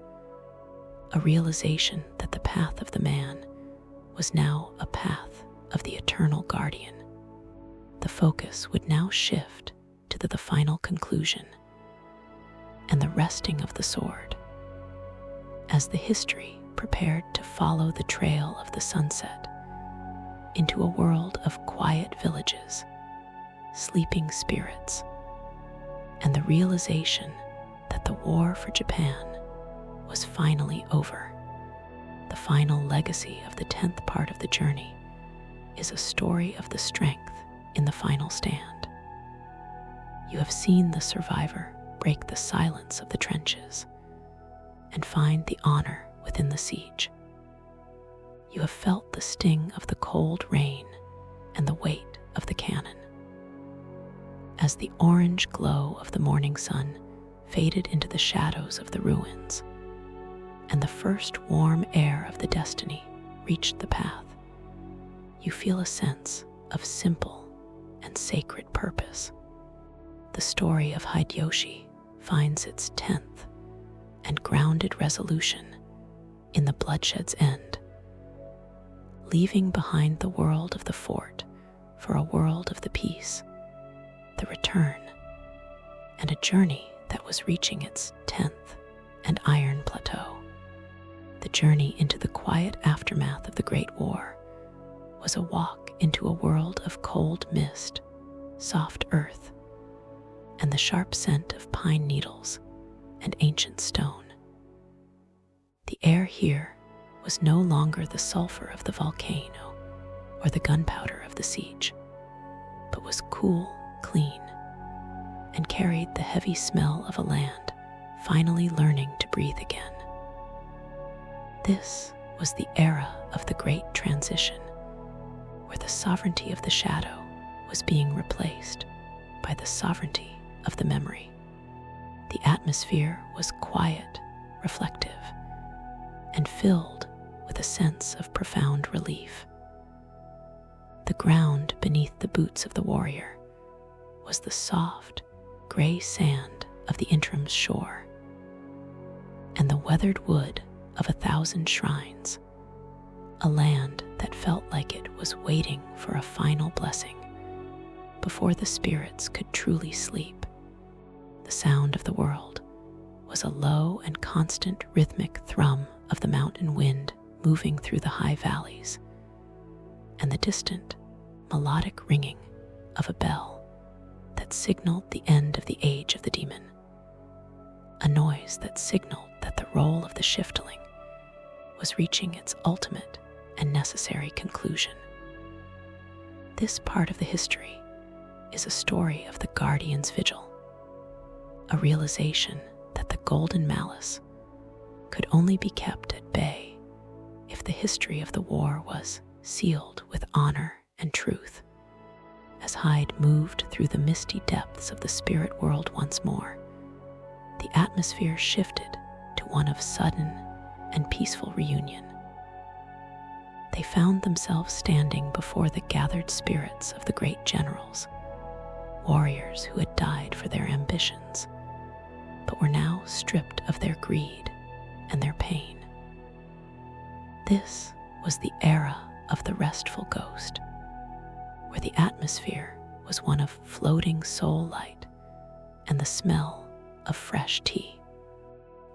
a realization that the path of the man was now a path of the eternal guardian. The focus would now shift to the final conclusion and the resting of the sword, as the history prepared to follow the trail of the sunset into a world of quiet villages, sleeping spirits, and the realization that the war for Japan was finally over. The final legacy of the 10th part of the journey is a story of the strength in the final stand. You have seen the survivor break the silence of the trenches and find the honor within the siege. You have felt the sting of the cold rain and the weight of the cannon. As the orange glow of the morning sun faded into the shadows of the ruins, and the first warm air of the destiny reached the path, you feel a sense of simple and sacred purpose. The story of Hideyoshi finds its 10th and grounded resolution in the bloodshed's end, leaving behind the world of the fort for a world of the peace, the return, and a journey that was reaching its 10th and iron plateau. The journey into the quiet aftermath of the Great War was a walk into a world of cold mist, soft earth, and the sharp scent of pine needles and ancient stone. The air here was no longer the sulfur of the volcano or the gunpowder of the siege, but was cool, clean, and carried the heavy smell of a land finally learning to breathe again. This was the era of the Great Transition, where the sovereignty of the shadow was being replaced by the sovereignty of the memory. The atmosphere was quiet, reflective, and filled with a sense of profound relief. The ground beneath the boots of the warrior was the soft, gray sand of the interim's shore, and the weathered wood of 1,000 shrines, a land that felt like it was waiting for a final blessing before the spirits could truly sleep. The sound of the world was a low and constant rhythmic thrum of the mountain wind moving through the high valleys, and the distant, melodic ringing of a bell that signaled the end of the age of the demon, a noise that signaled that the role of the shifteling was reaching its ultimate and necessary conclusion. This part of the history is a story of the Guardian's vigil, a realization that the golden malice could only be kept at bay if the history of the war was sealed with honor and truth. As Hyde moved through the misty depths of the spirit world once more, the atmosphere shifted to one of sudden and peaceful reunion. They found themselves standing before the gathered spirits of the great generals, warriors who had died for their ambitions, but were now stripped of their greed and their pain. This was the era of the restful ghost, where the atmosphere was one of floating soul light and the smell of fresh tea.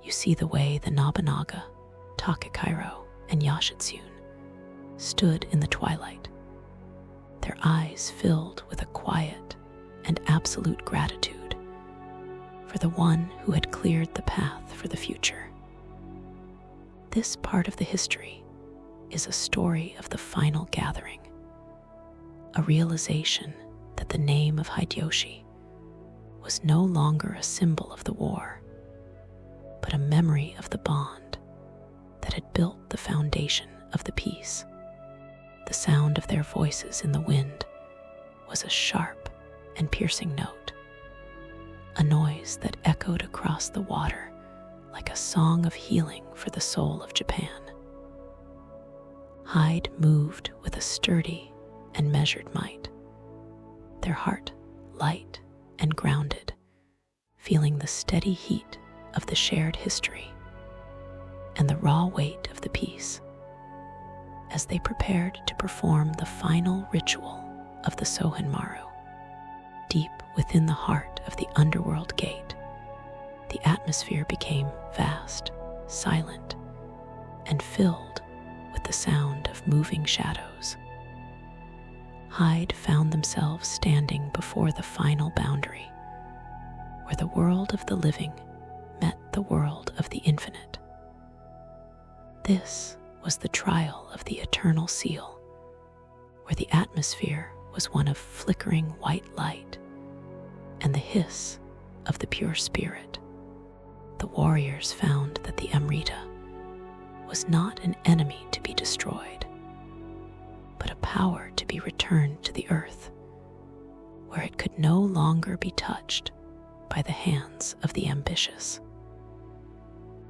You see the way the Nobunaga, Takekairo, and Yashitsune stood in the twilight, their eyes filled with a quiet and absolute gratitude for the one who had cleared the path for the future. This part of the history is a story of the final gathering, a realization that the name of Hideyoshi was no longer a symbol of the war, but a memory of the bond that had built the foundation of the peace. The sound of their voices in the wind was a sharp and piercing note, a noise that echoed across the water like a song of healing for the soul of Japan. Hyde moved with a sturdy and measured might, their heart light and grounded, feeling the steady heat of the shared history and the raw weight of the peace. As they prepared to perform the final ritual of the Sohenmaru, deep within the heart of the underworld gate, the atmosphere became vast, silent, and filled with the sound of moving shadows. Hyde found themselves standing before the final boundary, where the world of the living met the world of the infinite. This was the trial of the eternal seal, where the atmosphere was one of flickering white light and the hiss of the pure spirit. The warriors found that the Amrita was not an enemy to be destroyed, but a power to be returned to the earth, where it could no longer be touched by the hands of the ambitious.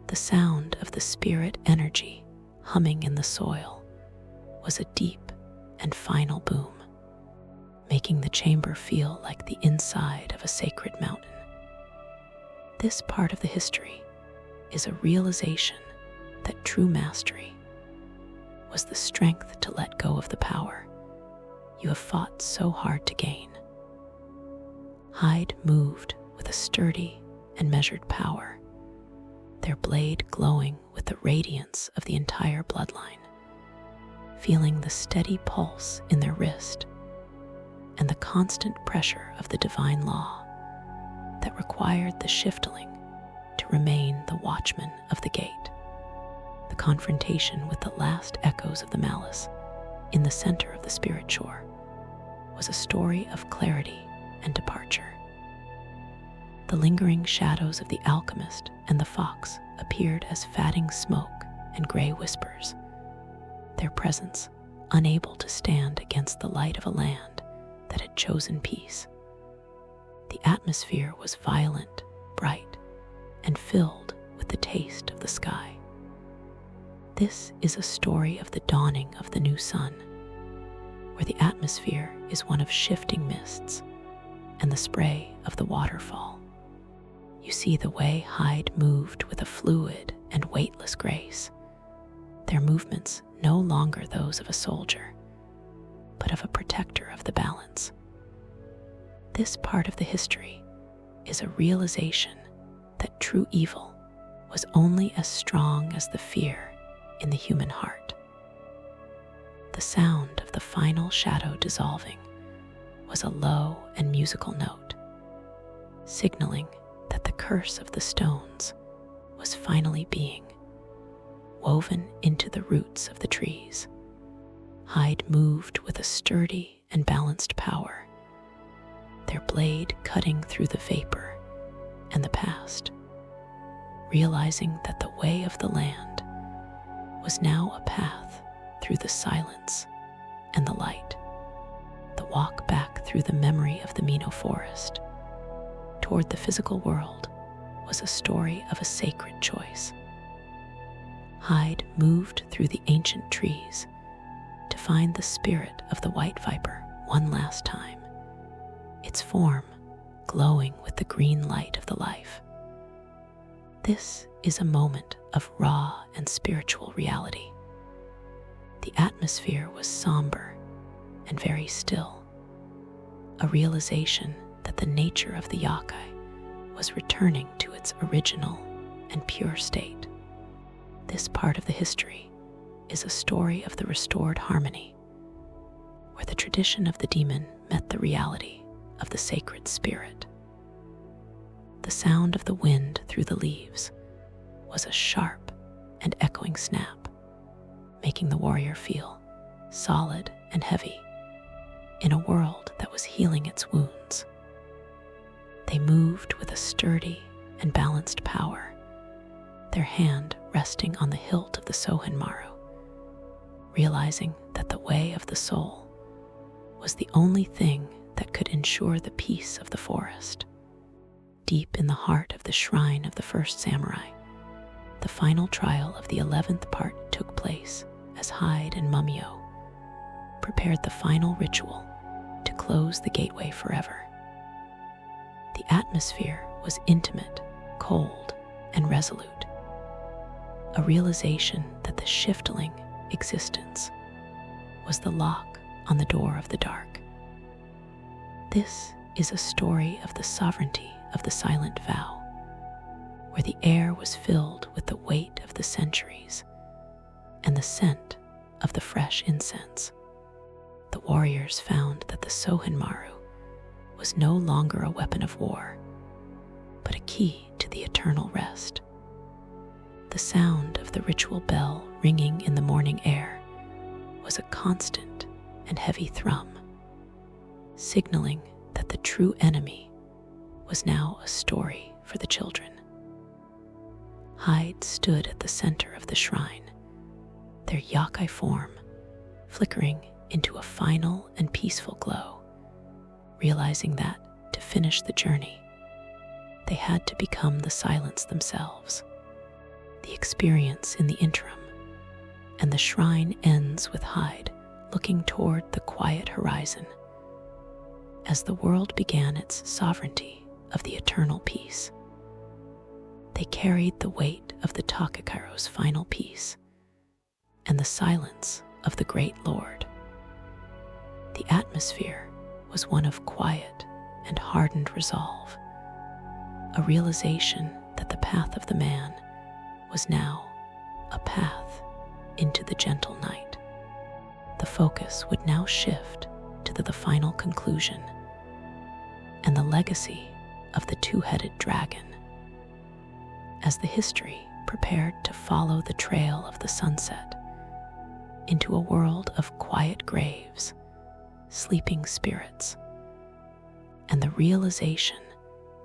The sound of the spirit energy humming in the soil was a deep and final boom, making the chamber feel like the inside of a sacred mountain. This part of the history is a realization that true mastery was the strength to let go of the power you have fought so hard to gain. Hyde moved with a sturdy and measured power, their blade glowing with the radiance of the entire bloodline, feeling the steady pulse in their wrist and the constant pressure of the divine law that required the shiftling to remain the watchman of the gate. The confrontation with the last echoes of the malice in the center of the spirit shore was a story of clarity and departure. The lingering shadows of the alchemist and the fox appeared as fatting smoke and gray whispers, their presence unable to stand against the light of a land that had chosen peace. The atmosphere was violent, bright, and filled with the taste of the sky. This is a story of the dawning of the new sun, where the atmosphere is one of shifting mists and the spray of the waterfall. You see the way Hyde moved with a fluid and weightless grace, their movements no longer those of a soldier, but of a protector of the balance. This part of the history is a realization that true evil was only as strong as the fear in the human heart. The sound of the final shadow dissolving was a low and musical note, signaling that the curse of the stones was finally being woven into the roots of the trees. Hyde moved with a sturdy and balanced power, their blade cutting through the vapor and the past, realizing that the way of the land was now a path through the silence and the light. The walk back through the memory of the Nioh forest toward the physical world was a story of a sacred choice. Hyde moved through the ancient trees to find the spirit of the white viper one last time, its form glowing with the green light of the life. This is a moment of raw and spiritual reality. The atmosphere was somber and very still, a realization that the nature of the yokai was returning to its original and pure state. This part of the history is a story of the restored harmony, where the tradition of the demon met the reality of the sacred spirit. The sound of the wind through the leaves was a sharp and echoing snap, making the warrior feel solid and heavy, in a world that was healing its wounds. They moved with a sturdy and balanced power, their hand resting on the hilt of the Sohenmaru, realizing that the way of the soul was the only thing that could ensure the peace of the forest. Deep in the heart of the shrine of the first samurai, the final trial of the 11th part took place as Hyde and Mumio prepared the final ritual to close the gateway forever. The atmosphere was intimate, cold, and resolute, a realization that the shiftling existence was the lock on the door of the dark. This is a story of the sovereignty of the silent vow, where the air was filled with the weight of the centuries and the scent of the fresh incense. The warriors found that the Sohenmaru was no longer a weapon of war, but a key to the eternal rest. The sound of the ritual bell ringing in the morning air was a constant and heavy thrum, signaling that the true enemy was now a story for the children. Hyde stood at the center of the shrine, their yokai form flickering into a final and peaceful glow, realizing that to finish the journey, they had to become the silence themselves. The experience in the interim, and the shrine ends with Hyde looking toward the quiet horizon as the world began its sovereignty of the eternal peace. They carried the weight of the Takekaro's final peace and the silence of the great Lord. The atmosphere was one of quiet and hardened resolve, a realization that the path of the man was now a path into the gentle night. The focus would now shift to the final conclusion and the legacy of the two-headed dragon. As the history prepared to follow the trail of the sunset into a world of quiet graves, sleeping spirits, and the realization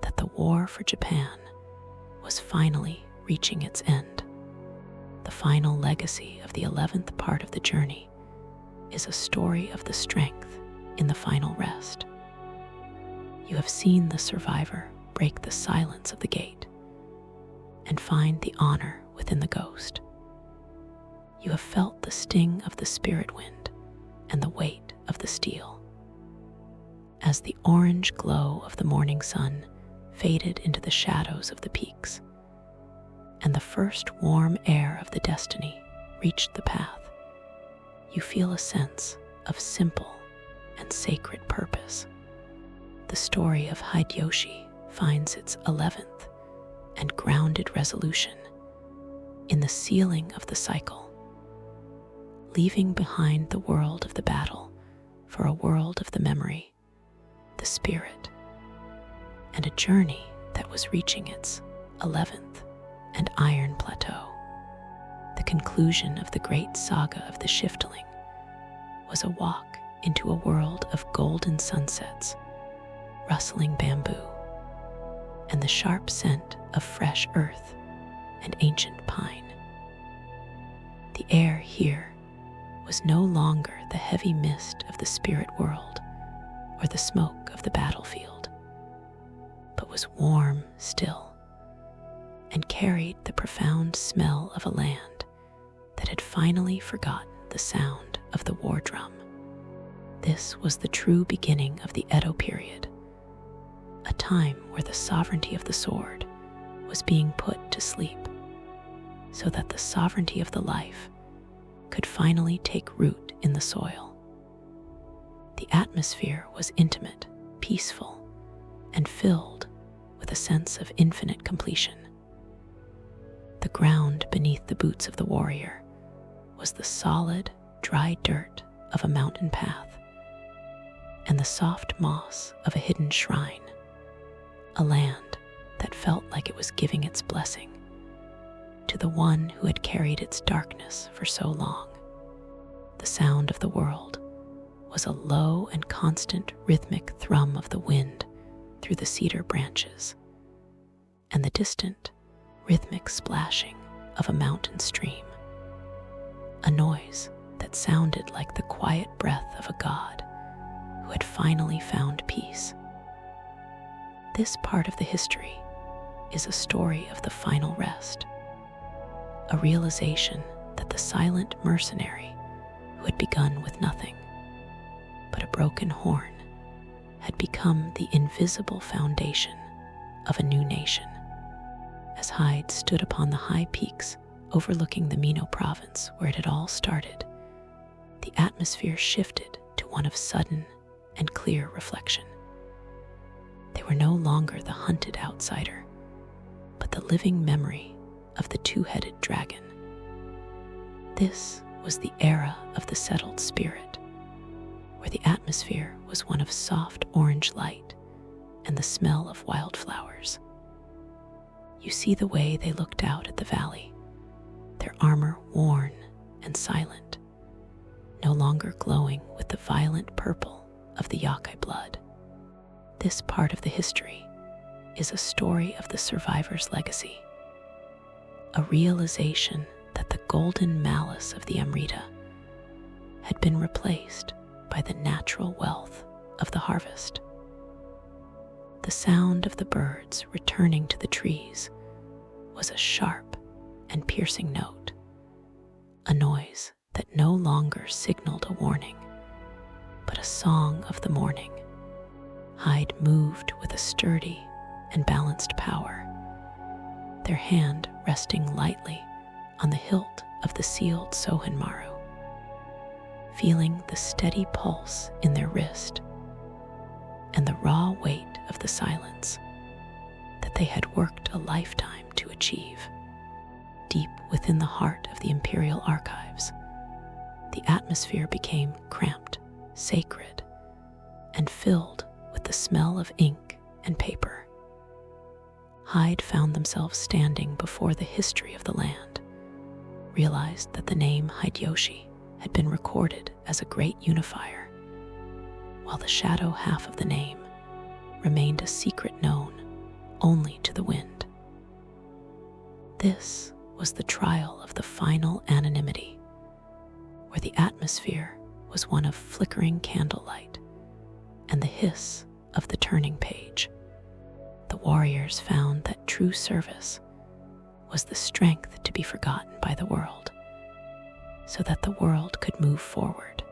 that the war for Japan was finally reaching its end. The final legacy of the 11th part of the journey is a story of the strength in the final rest. You have seen the survivor break the silence of the gate and find the honor within the ghost. You have felt the sting of the spirit wind and the weight of the steel. As the orange glow of the morning sun faded into the shadows of the peaks, and the first warm air of the destiny reached the path, you feel a sense of simple and sacred purpose. The story of Hideyoshi finds its 11th and grounded resolution in the sealing of the cycle, leaving behind the world of the battle for a world of the memory, the spirit, and a journey that was reaching its 11th and iron plateau. The conclusion of the great saga of the Shiftling was a walk into a world of golden sunsets, rustling bamboo, and the sharp scent of fresh earth and ancient pine. The air here was no longer the heavy mist of the spirit world or the smoke of the battlefield, but was warm still and carried the profound smell of a land that had finally forgotten the sound of the war drum. This was the true beginning of the Edo period, a time where the sovereignty of the sword was being put to sleep, so that the sovereignty of the life could finally take root in the soil. The atmosphere was intimate, peaceful, and filled with a sense of infinite completion. The ground beneath the boots of the warrior was the solid, dry dirt of a mountain path and the soft moss of a hidden shrine, a land that felt like it was giving its blessing to the one who had carried its darkness for so long. The sound of the world was a low and constant rhythmic thrum of the wind through the cedar branches, and the distant, rhythmic splashing of a mountain stream, a noise that sounded like the quiet breath of a god who had finally found peace. This part of the history is a story of the final rest, a realization that the silent mercenary who had begun with nothing but a broken horn had become the invisible foundation of a new nation. As Hyde stood upon the high peaks overlooking the Mino province where it had all started, the atmosphere shifted to one of sudden and clear reflection. They were no longer the hunted outsider, but the living memory of the two-headed dragon. This was the era of the settled spirit, where the atmosphere was one of soft orange light and the smell of wildflowers. You see the way they looked out at the valley, their armor worn and silent, no longer glowing with the violent purple of the yokai blood. This part of the history is a story of the survivor's legacy, a realization that the golden malice of the Amrita had been replaced by the natural wealth of the harvest. The sound of the birds returning to the trees was a sharp and piercing note, a noise that no longer signaled a warning, but a song of the morning. Hyde moved with a sturdy and balanced power, their hand resting lightly on the hilt of the sealed Sohenmaru, feeling the steady pulse in their wrist and the raw weight of the silence that they had worked a lifetime to achieve. Deep within the heart of the Imperial Archives, the atmosphere became cramped, sacred, and filled with the smell of ink and paper. Hyde found themselves standing before the history of the land, realized that the name Hideyoshi had been recorded as a great unifier, while the shadow half of the name remained a secret known only to the wind. This was the trial of the final anonymity, where the atmosphere was one of flickering candlelight and the hiss of the turning page. The warriors found that true service was the strength to be forgotten by the world, so that the world could move forward.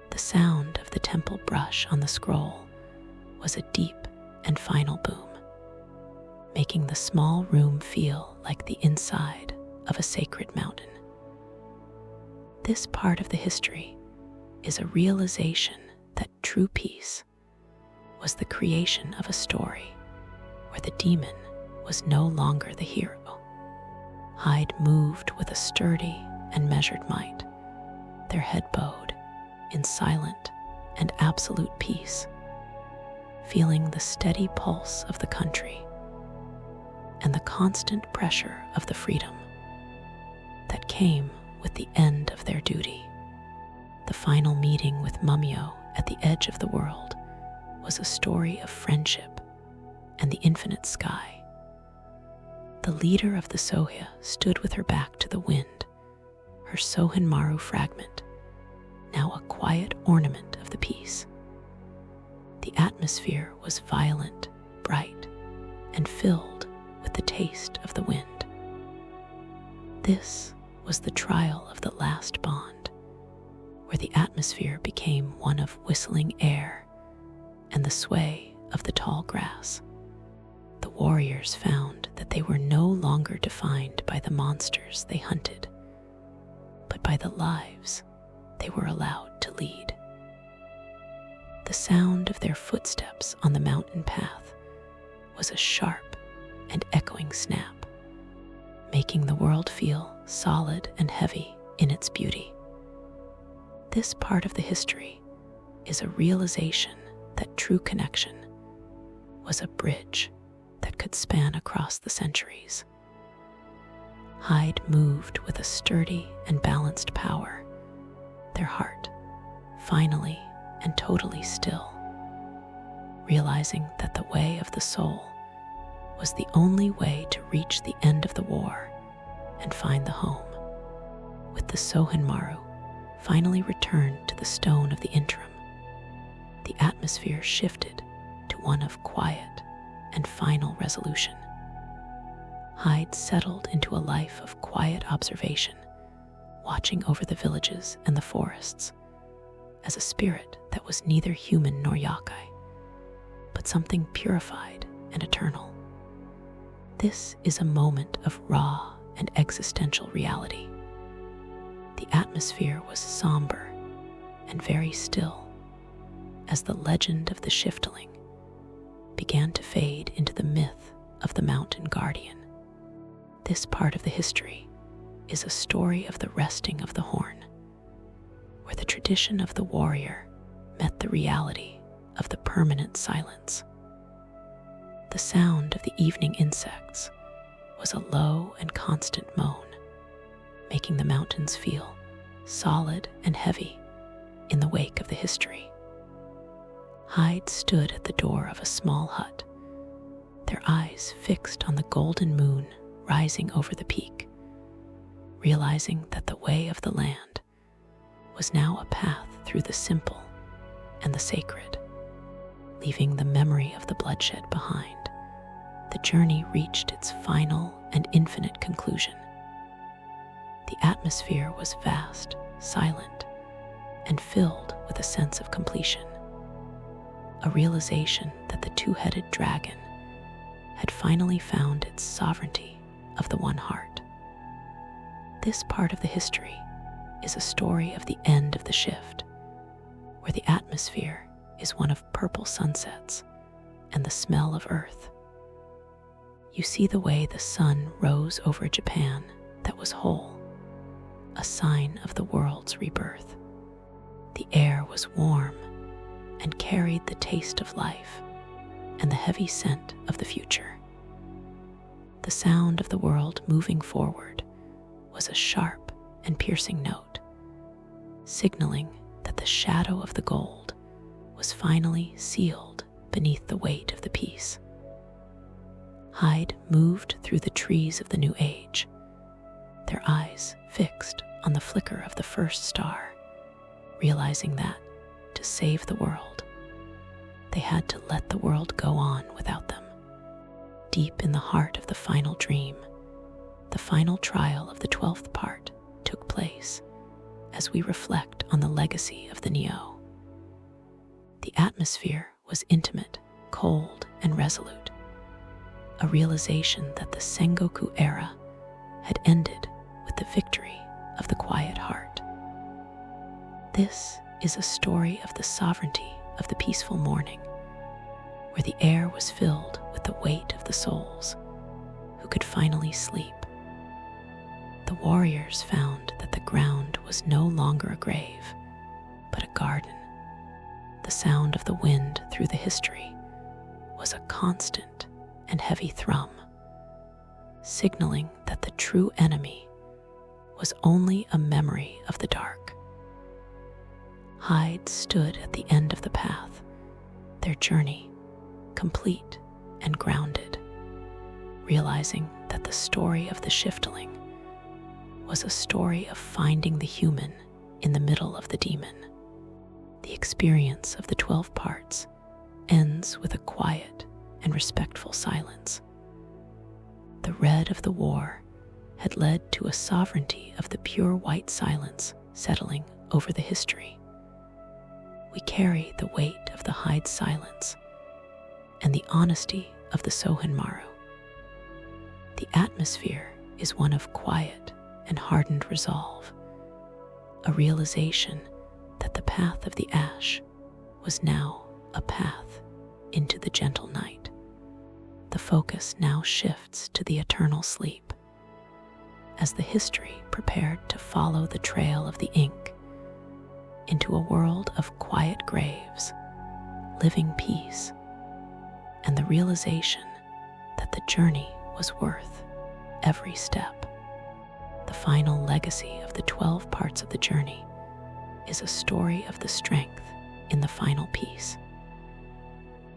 The sound of the temple brush on the scroll was a deep and final boom, making the small room feel like the inside of a sacred mountain. This part of the history is a realization that true peace was the creation of a story where the demon was no longer the hero. Hyde moved with a sturdy and measured might, their head bowed in silent and absolute peace, feeling the steady pulse of the country and the constant pressure of the freedom that came with the end of their duty. The final meeting with Mumyo at the edge of the world was a story of friendship and the infinite sky. The leader of the Sohya stood with her back to the wind, her Sohenmaru fragment, now a quiet ornament of the peace. The atmosphere was violent, bright, and filled with the taste of the wind. This was the trial of the last bond, where the atmosphere became one of whistling air and the sway of the tall grass. The warriors found that they were no longer defined by the monsters they hunted, but by the lives they were allowed to lead. The sound of their footsteps on the mountain path was a sharp and echoing snap, making the world feel solid and heavy in its beauty. This part of the history is a realization that true connection was a bridge that could span across the centuries. Hyde moved with a sturdy and balanced power, their heart finally and totally still, realizing that the way of the soul was the only way to reach the end of the war and find the home. With the Sohenmaru finally returned to the stone of the interim, the atmosphere shifted to one of quiet and final resolution. Hyde settled into a life of quiet observation, watching over the villages and the forests, as a spirit that was neither human nor yokai, but something purified and eternal. This is a moment of raw and existential reality. The atmosphere was somber and very still as the legend of the Shiftling began to fade into the myth of the mountain guardian. This part of the history is a story of the resting of the horn, where the tradition of the warrior met the reality of the permanent silence. The sound of the evening insects was a low and constant moan, making the mountains feel solid and heavy in the wake of the history. Hyde stood at the door of a small hut, their eyes fixed on the golden moon rising over the peak, realizing that the way of the land was now a path through the simple and the sacred. Leaving the memory of the bloodshed behind, the journey reached its final and infinite conclusion. The atmosphere was vast, silent, and filled with a sense of completion, a realization that the two-headed dragon had finally found its sovereignty of the one heart. This part of the history is a story of the end of the shift, where the atmosphere is one of purple sunsets and the smell of earth. You see the way the sun rose over Japan that was whole, a sign of the world's rebirth. The air was warm and carried the taste of life and the heavy scent of the future. The sound of the world moving forward was a sharp and piercing note, signaling that the shadow of the gold was finally sealed beneath the weight of the peace. Hyde moved through the trees of the new age, their eyes fixed on the flicker of the first star, realizing that, to save the world, they had to let the world go on without them. Deep in the heart of the final dream, the final trial of the 12th part took place as we reflect on the legacy of the Nioh. The atmosphere was intimate, cold, and resolute, a realization that the Sengoku era had ended with the victory of the quiet heart. This is a story of the sovereignty of the peaceful morning, where the air was filled with the weight of the souls who could finally sleep. The warriors found that the ground was no longer a grave, but a garden. The sound of the wind through the history was a constant and heavy thrum, signaling that the true enemy was only a memory of the dark. Hyde stood at the end of the path, their journey complete and grounded, realizing that the story of the Shiftling was a story of finding the human in the middle of the demon. The experience of the 12 parts ends with a quiet and respectful silence. The red of the war had led to a sovereignty of the pure white silence settling over the history. We carry the weight of the Hyde silence and the honesty of the Sohenmaru. The atmosphere is one of quiet and hardened resolve, a realization that the path of the ash was now a path into the gentle night. The focus now shifts to the eternal sleep, as the history prepared to follow the trail of the ink into a world of quiet graves, living peace, and the realization that the journey was worth every step. The final legacy of the 12 parts of the journey is a story of the strength in the final piece.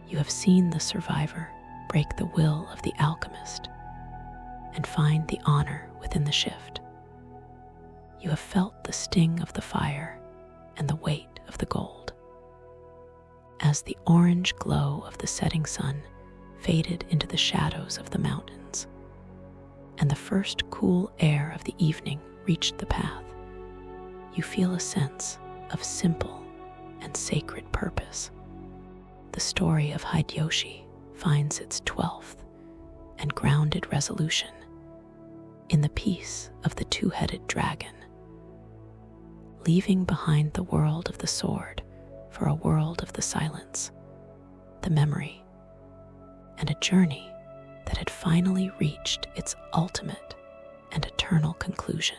You have seen the survivor break the will of the alchemist and find the honor within the shift. You have felt the sting of the fire and the weight of the gold. As the orange glow of the setting sun faded into the shadows of the mountains, and the first cool air of the evening reached the path, you feel a sense of simple and sacred purpose. The story of Hideyoshi finds its 12th and grounded resolution in the peace of the two-headed dragon, leaving behind the world of the sword for a world of the silence, the memory, and a journey that had finally reached its ultimate and eternal conclusion.